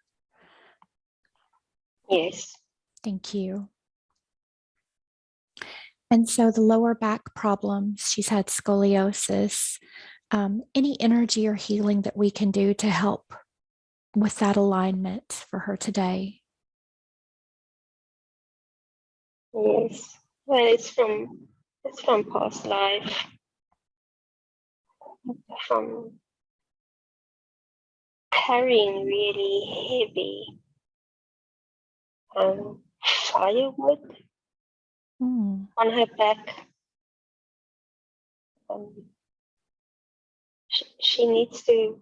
Yes. Thank you. And so the lower back problems, she's had scoliosis. Any energy or healing that we can do to help with that alignment for her today? Yes. Well, it's from past life. From carrying really heavy firewood on her back. She needs to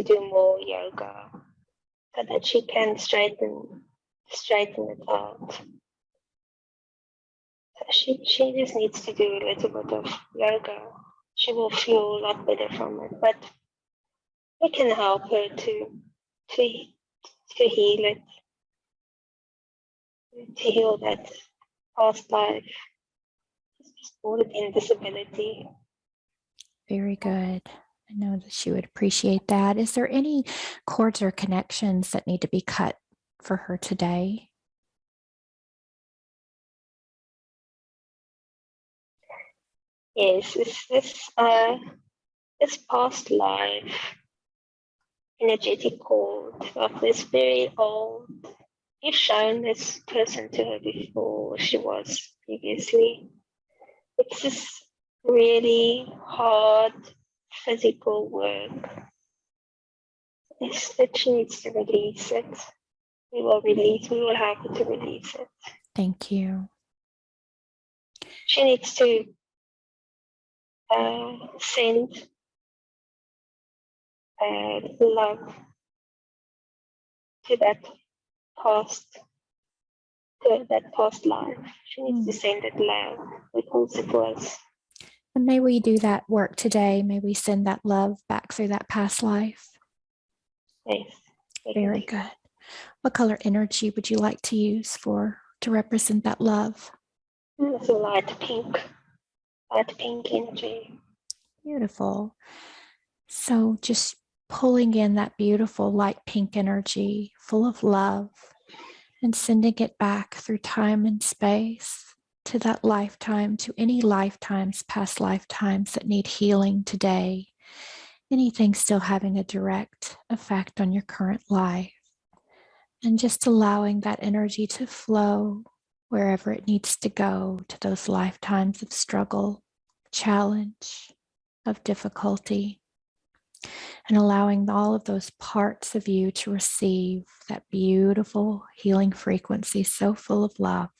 do more yoga so that she can straighten it out. She just needs to do a little bit of yoga. She will feel a lot better from it, but we can help her to heal it, to heal that past life, supported in disability. Very good. I know that she would appreciate that. Is there any cords or connections that need to be cut for her today? Yes, this past life energetic cord of this very old. You've shown this person to her before, she was previously. It's just really hard physical work. It's that she needs to release it. We will help her to release it. Thank you. She needs to send love to that past life. She needs to send it love because it was. And may we do that work today. May we send that love back through that past life. Yes. Very good. What color energy would you like to use to represent that love? It's a light pink energy. Beautiful. So just pulling in that beautiful light pink energy full of love and sending it back through time and space to that lifetime, to any lifetimes, past lifetimes that need healing today. Anything still having a direct effect on your current life. And just allowing that energy to flow wherever it needs to go to those lifetimes of struggle, challenge, of difficulty. And allowing all of those parts of you to receive that beautiful healing frequency so full of love.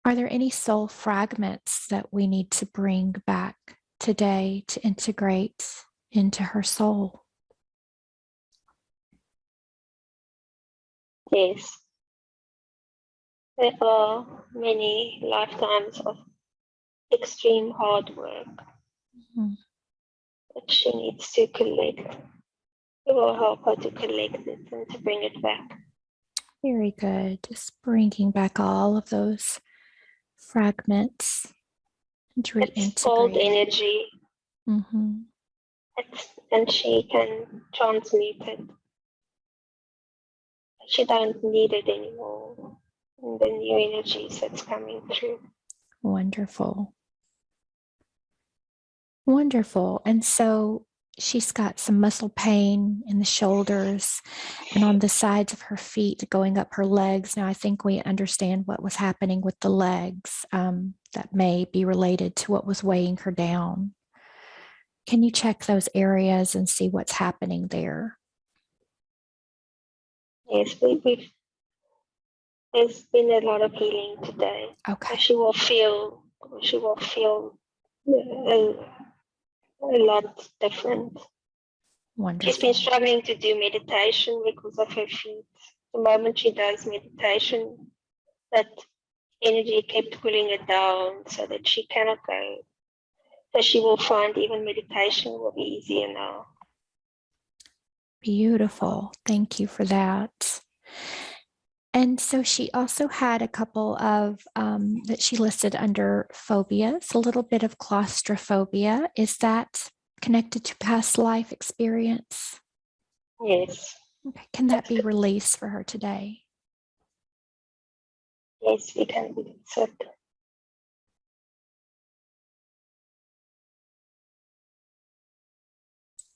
Are there any soul fragments that we need to bring back today to integrate into her soul? Yes. There are many lifetimes of extreme hard work that she needs to collect. It will help her to collect it and to bring it back. Very good. Just bringing back all of those fragments and It's old reintegrating. energy, and she can transmute it. She don't need it anymore. And the new energies that's coming through. Wonderful. Wonderful. And so she's got some muscle pain in the shoulders and on the sides of her feet going up her legs. Now, I think we understand what was happening with the legs that may be related to what was weighing her down. Can you check those areas and see what's happening there? Yes, there's been a lot of healing today. Okay. She will feel a lot different. Wonderful. She's been struggling to do meditation because of her feet. The moment she does meditation, that energy kept pulling her down so that she cannot go. So she will find even meditation will be easier now. Beautiful. Thank you for that. And so she also had a couple of that she listed under phobias, a little bit of claustrophobia. Is that connected to past life experience? Yes. Okay. Can that be released for her today? Yes, we can release it.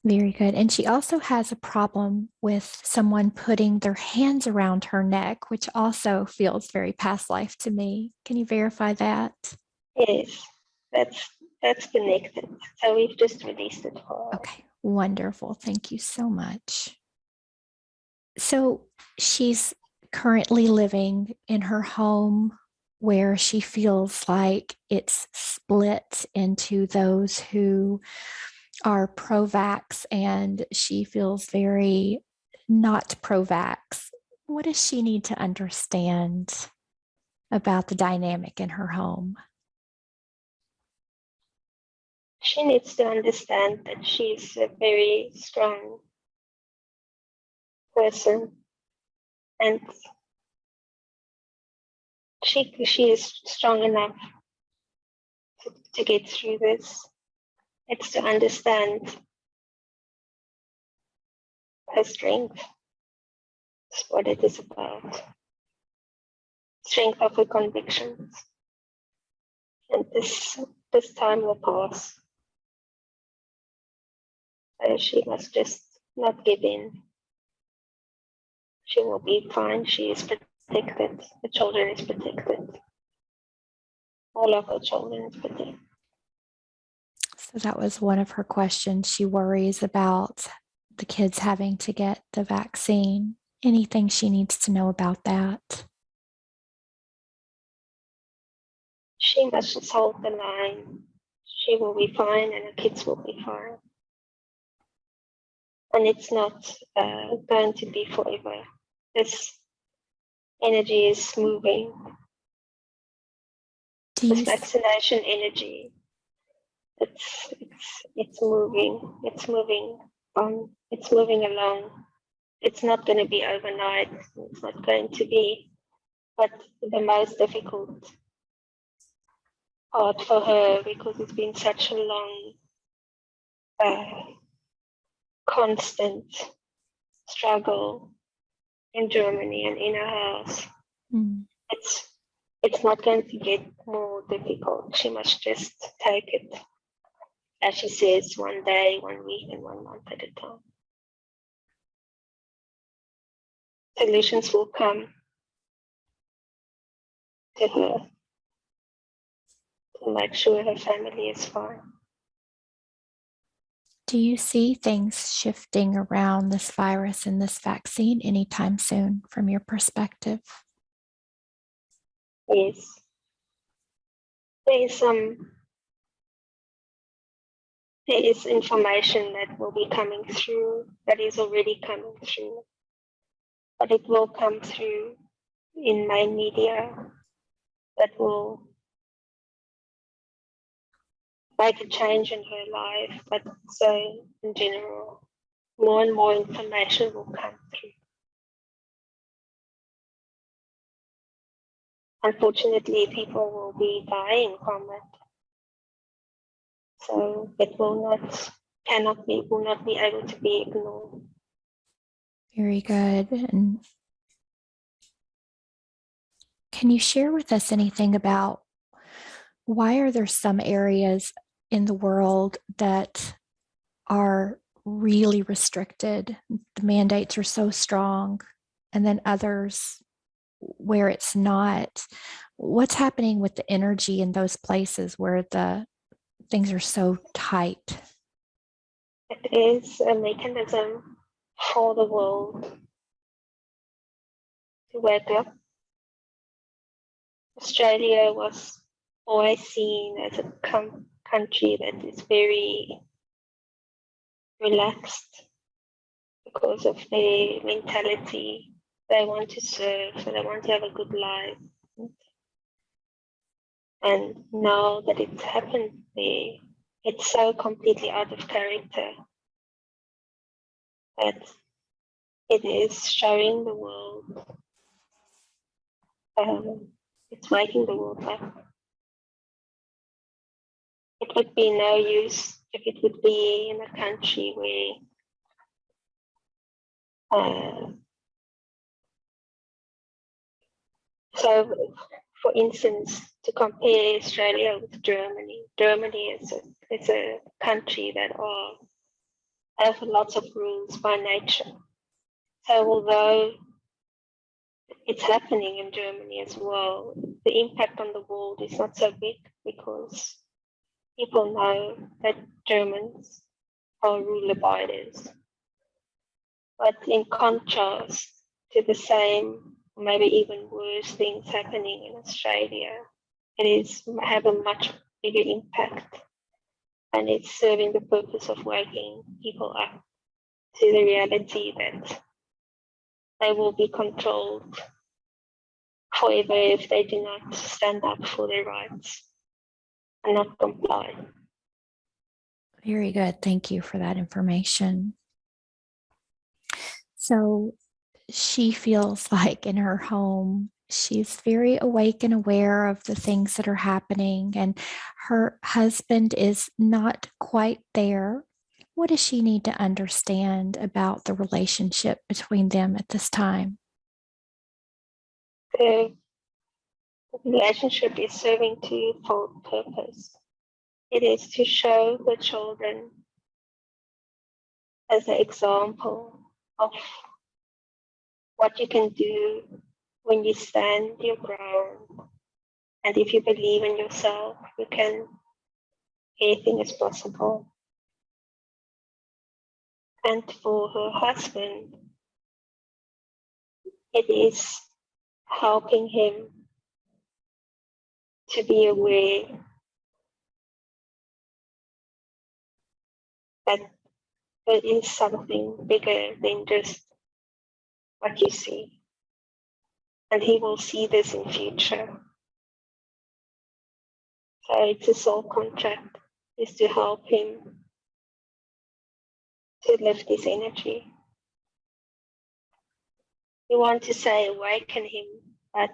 Very good. And she also has a problem with someone putting their hands around her neck, which also feels very past life to me. Can you verify that? Yes, that's connected. So we've just released it for her. Okay, wonderful. Thank you so much. So she's currently living in her home where she feels like it's split into those who are pro-vax and she feels very not pro-vax. What does she need to understand about the dynamic in her home? She needs to understand that she's a very strong person and she is strong enough to get through this. It's to understand her strength. That's what it is about. Strength of her convictions. And this time will pass. So she must just not give in. She will be fine. She is protected. The children is protected. All of her children is protected. So that was one of her questions. She worries about the kids having to get the vaccine. Anything she needs to know about that? She must just hold the line. She will be fine and her kids will be fine. And it's not going to be forever. This energy is moving. This vaccination energy, it's moving. It's moving on. It's moving along. It's not going to be overnight. It's not going to be. But the most difficult part for her, because it's been such a long, constant struggle in Germany and in her house. It's not going to get more difficult. She must just take it, as she says, one day, 1 week, and 1 month at a time. Solutions will come to her to make sure her family is fine. Do you see things shifting around this virus and this vaccine anytime soon from your perspective? Yes. There is information that will be coming through, that is already coming through. but it will come through in my media that will make a change in her life. But so in general, more and more information will come through. Unfortunately, people will be dying from it. So it will not be able to be ignored. Very good. And can you share with us anything about why are there some areas in the world that are really restricted? The mandates are so strong, and then others where it's not. What's happening with the energy in those places where the things are so tight? It is a mechanism for the world to wake up. Australia was always seen as a country that is very relaxed because of their mentality. They want to serve, so they want to have a good life. And now that it's happened there, it's so completely out of character that it is showing the world, it's waking the world up. It would be no use if it would be in a country where so for instance, to compare Australia with Germany, Germany is a country that have lots of rules by nature. So although it's happening in Germany as well, the impact on the world is not so big because people know that Germans are rule abiders. But in contrast to the same, maybe even worse things happening in Australia, it is have a much bigger impact, and it's serving the purpose of waking people up to the reality that they will be controlled forever if they do not stand up for their rights and not comply. Very good. Thank you for that information. So she feels like in her home, she's very awake and aware of the things that are happening, and her husband is not quite there. What does she need to understand about the relationship between them at this time? The relationship is serving twofold purpose. It is to show the children as an example of what you can do when you stand your ground. And if you believe in yourself, anything is possible. And for her husband, it is helping him to be aware that there is something bigger than just what you see. And he will see this in future. So it's a soul contract, is to help him to lift his energy. We want to say awaken him, but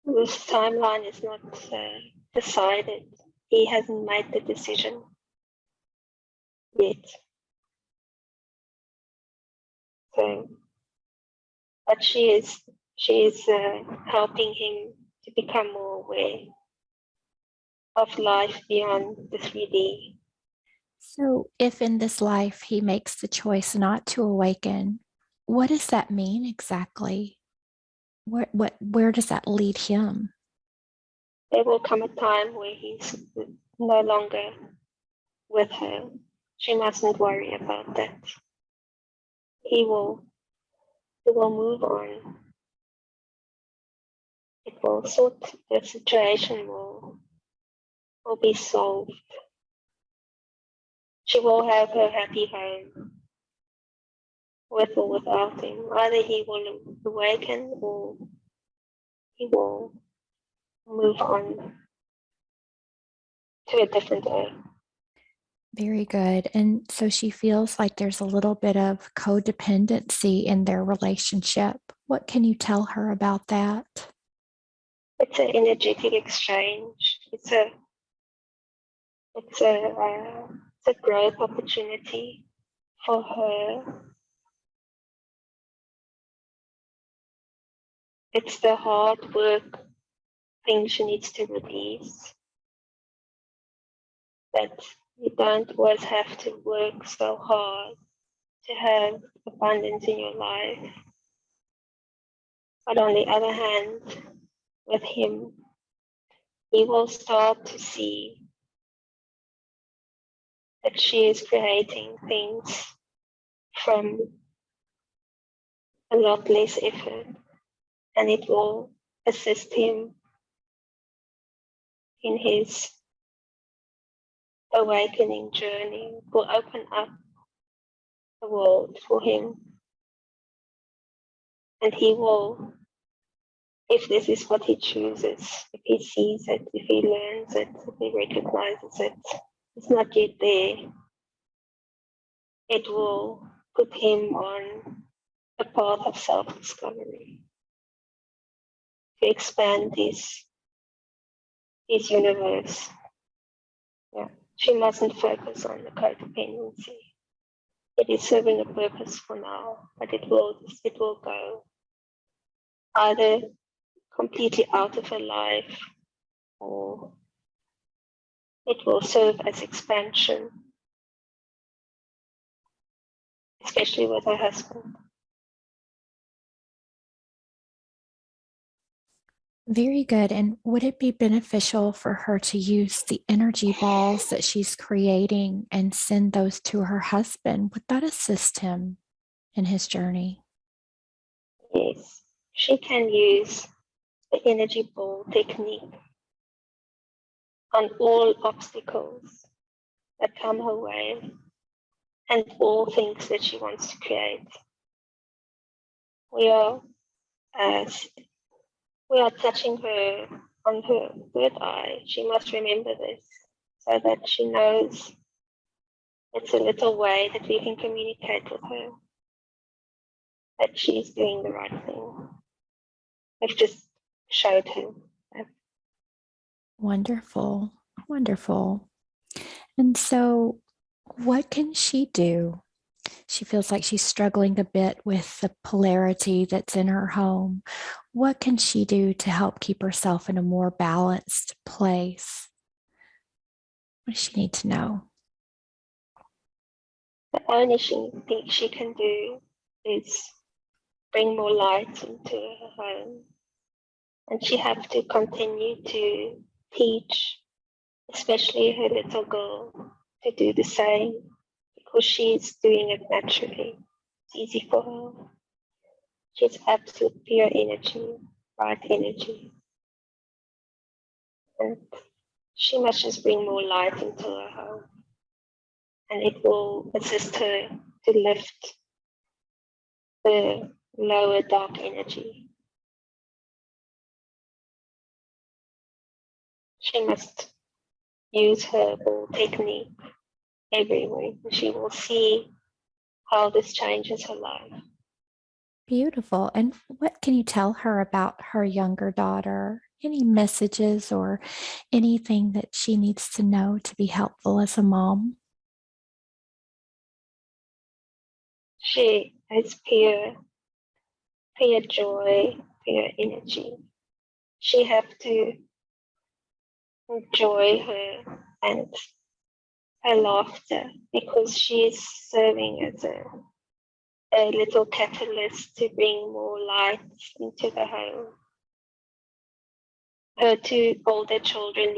this timeline is not decided. He hasn't made the decision yet. So, but she is helping him to become more aware of life beyond the 3D. So if in this life he makes the choice not to awaken, what does that mean exactly? Where does that lead him? There will come a time where he's no longer with her. She mustn't worry about that. He will move on. The situation will be solved. She will have her happy home with or without him. Either he will awaken or he will move on to a different earth. Very good. And so she feels like there's a little bit of codependency in their relationship. What can you tell her about that? It's an energetic exchange. It's a growth opportunity for her. It's the hard work thing she needs to release. That you don't always have to work so hard to have abundance in your life. But on the other hand, with him, he will start to see that she is creating things from a lot less effort, and it will assist him in his awakening journey. It will open up the world for him, and he will, if this is what he chooses, if he sees it, if he learns it, if he recognizes it, it's not yet there, it will put him on a path of self-discovery, to expand his universe. Yeah. She mustn't focus on the codependency. It is serving a purpose for now, but it will go either completely out of her life, or it will serve as expansion, especially with her husband. Very good. And would it be beneficial for her to use the energy balls that she's creating and send those to her husband? Would that assist him in his journey? Yes, she can use the energy ball technique on all obstacles that come her way and all things that she wants to create. We are touching her on her third eye. She must remember this so that she knows it's a little way that we can communicate with her, that she's doing the right thing. We've just showed her that. Wonderful. Wonderful. And so, what can she do? She feels like she's struggling a bit with the polarity that's in her home. What can she do to help keep herself in a more balanced place? What does she need to know? The only thing she can do is bring more light into her home. And she has to continue to teach, especially her little girl, to do the same, because she's doing it naturally. It's easy for her. She's absolute pure energy, bright energy. And she must just bring more light into her home. And it will assist her to lift the lower dark energy. She must use her ball technique everywhere. She will see how this changes her life. Beautiful. And what can you tell her about her younger daughter? Any messages or anything that she needs to know to be helpful as a mom? She has pure joy, pure energy. She has to enjoy her and her laughter, because she's serving as a little catalyst to bring more light into the home. Her two older children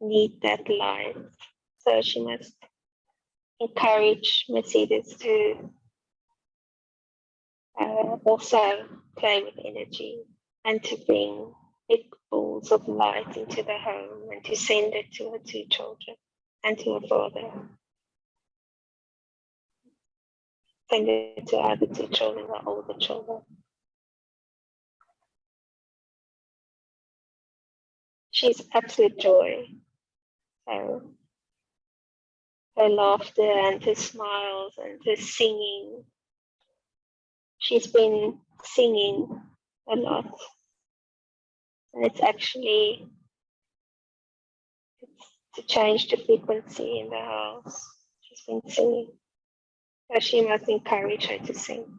need that light, so she must encourage Mercedes to also play with energy and to bring big balls of light into the home and to send it to her two children and to her father. send it to other two children, the older children. She's absolute joy. So her laughter and her smiles and her singing. She's been singing a lot. And it's actually to change the frequency in the house. She's been singing. So she must encourage her to sing.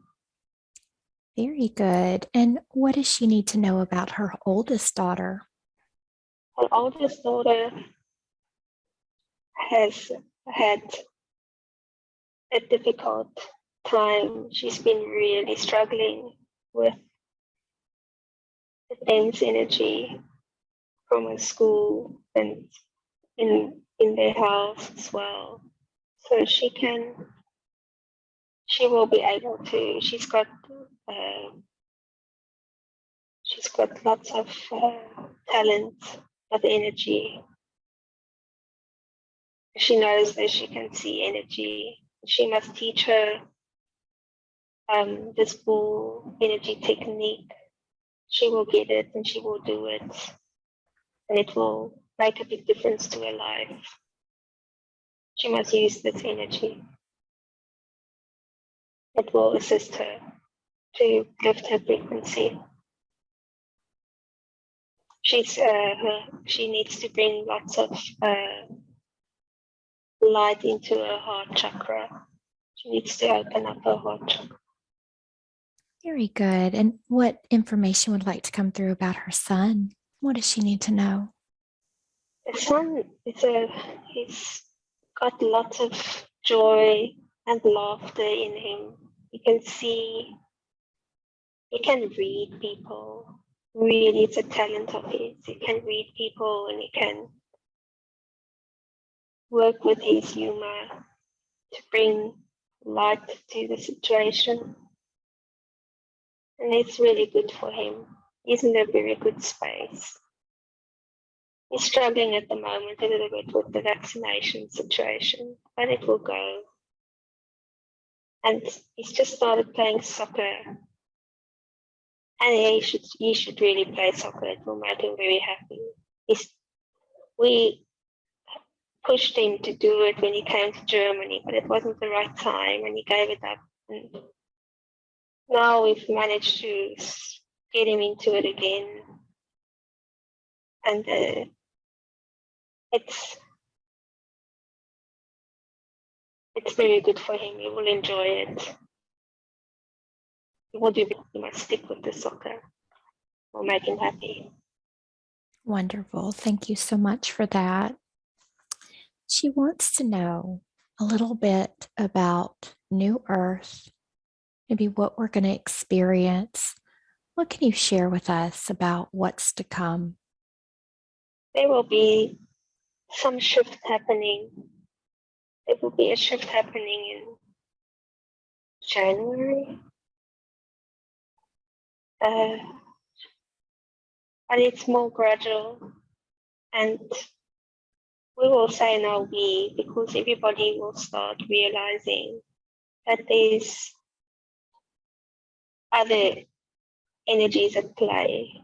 Very good. And what does she need to know about her oldest daughter? Her oldest daughter has had a difficult time. She's been really struggling with the dense energy from her school and in their house as well. So she will be able to. She's got lots of talent, of energy. She knows that she can see energy. She must teach her this full energy technique. She will get it and she will do it. And it will make a big difference to her life. She must use this energy. It will assist her to lift her frequency. She needs to bring lots of light into her heart chakra. She needs to open up her heart chakra. Very good. And what information would like to come through about her son? What does she need to know? The son he's got lots of joy and laughter in him. You can see, he can read people. Really, it's a talent of his. He can read people and he can work with his humor to bring light to the situation. And it's really good for him. He's in a very good space. He's struggling at the moment a little bit with the vaccination situation, but it will go. And he's just started playing soccer. And he should really play soccer. It will make him very happy. We pushed him to do it when he came to Germany, but it wasn't the right time and he gave it up. And now we've managed to get him into it again. And it's very good for him. He will enjoy it. He will do it. He must stick with the soccer. Will make him happy. Wonderful. Thank you so much for that. She wants to know a little bit about New Earth, maybe what we're going to experience. What can you share with us about what's to come? There will be some shift happening. There will be a shift happening in January. But it's more gradual. And we will say now we, because everybody will start realizing that there's other energies at play.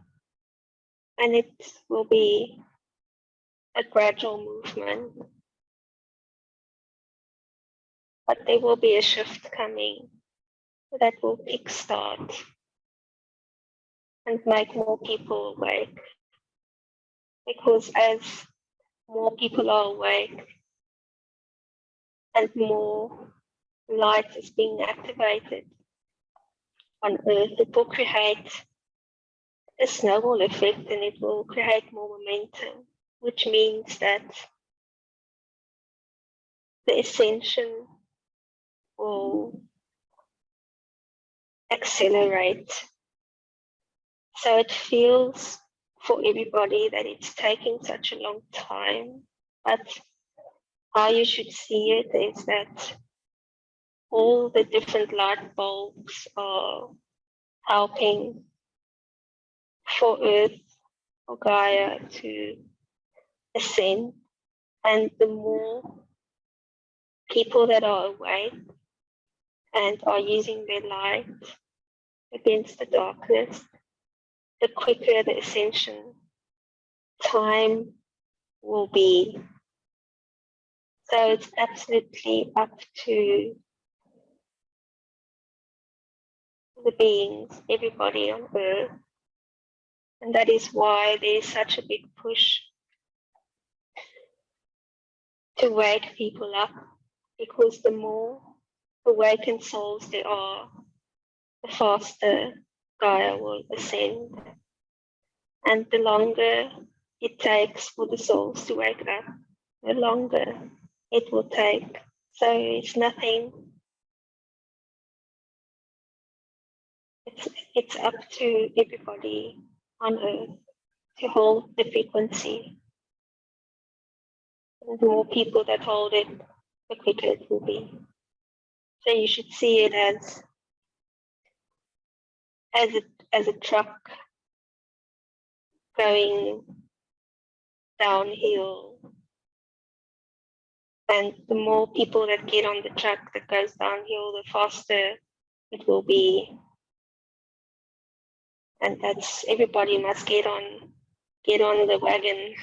And it will be a gradual movement. But there will be a shift coming that will kickstart and make more people awake. Because as more people are awake and more light is being activated on Earth, it will create a snowball effect and it will create more momentum, which means that the ascension will accelerate. So it feels for everybody that it's taking such a long time, but how you should see it is that all the different light bulbs are helping for Earth, for Gaia to ascend, and the more people that are awake and are using their light against the darkness, the quicker the ascension time will be. So it's absolutely up to the beings, everybody on earth. And that is why there's such a big push to wake people up, because the more awakened souls there are, the faster Gaia will ascend. And the longer it takes for the souls to wake up, the longer it will take. So it's nothing, it's up to everybody on earth to hold the frequency. And the more people that hold it, the quicker it will be. So you should see it as a truck going downhill. And the more people that get on the truck that goes downhill, the faster it will be. And that's, everybody must get on the wagon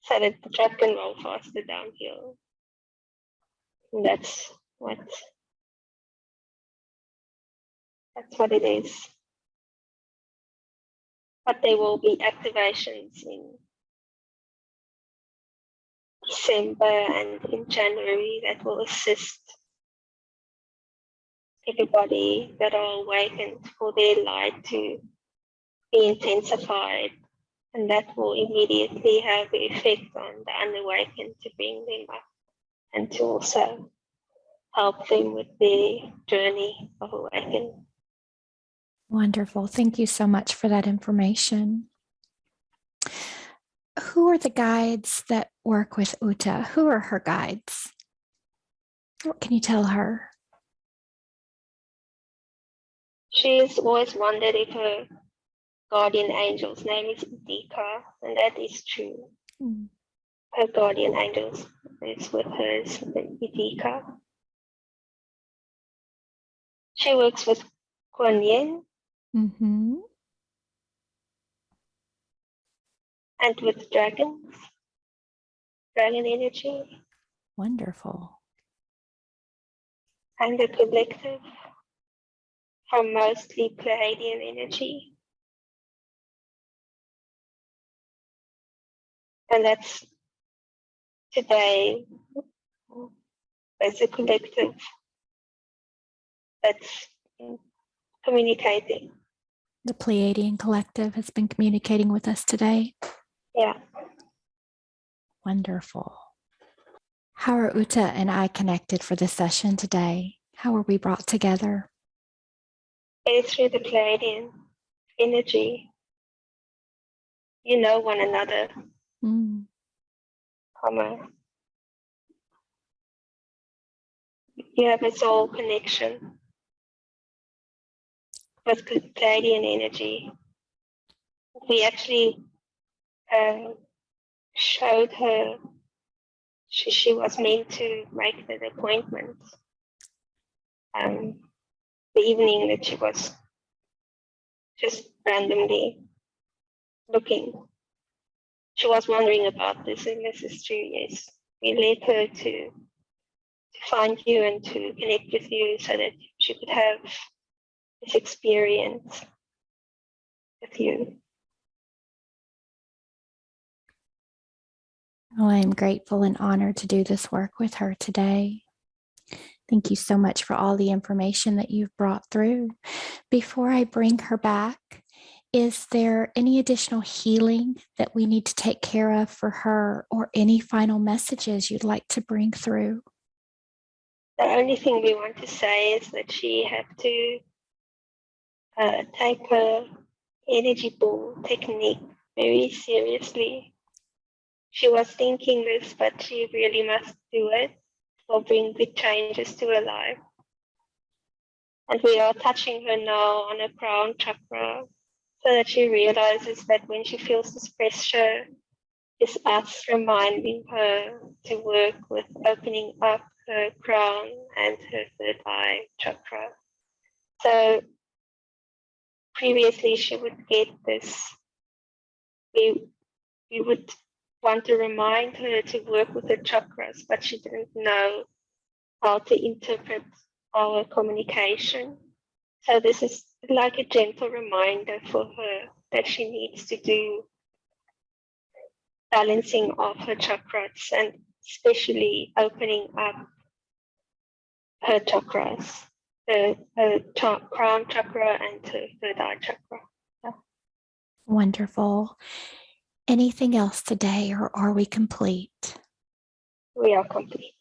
so that the truck can roll faster downhill. And that's what it is. But there will be activations in December and in January that will assist everybody that are awakened for their light to be intensified, and that will immediately have the effect on the unawakened to bring them up and to also help them with their journey of awakening. Wonderful. Thank you so much for that information. Who are the guides that work with Uta? Who are her guides? What can you tell her? She's always wondered if her guardian angel's name is Idika, and that is true. Her guardian angels is with her is Idika. She works with Kuan Yin and with dragons, dragon energy. Wonderful. And the collective from mostly Pleiadian energy. And that's today as a collective that's communicating. The Pleiadian collective has been communicating with us today. Yeah. Wonderful. How are Uta and I connected for this session today? How are we brought together? It's through the Pleiadian energy. You know one another. You have a soul connection with Pleiadian energy. We actually showed her, she was meant to make the appointment the evening that she was just randomly looking. She was wondering about this, and this is true, yes. We led her to find you and to connect with you so that she could have this experience with you. Oh, I am grateful and honored to do this work with her today. Thank you so much for all the information that you've brought through. Before I bring her back, is there any additional healing that we need to take care of for her, or any final messages you'd like to bring through? The only thing we want to say is that she had to take her energy ball technique very seriously. She was thinking this, but she really must do it or bring big changes to her life. And we are touching her now on her crown chakra so that she realizes that when she feels this pressure, it's us reminding her to work with opening up her crown and her third eye chakra. So previously she would get this, we would want to remind her to work with her chakras, but she didn't know how to interpret our communication. So this is like a gentle reminder for her that she needs to do balancing of her chakras and especially opening up her chakras, her crown chakra and her third eye chakra. Yeah. Wonderful. Anything else today, or are we complete? We are complete.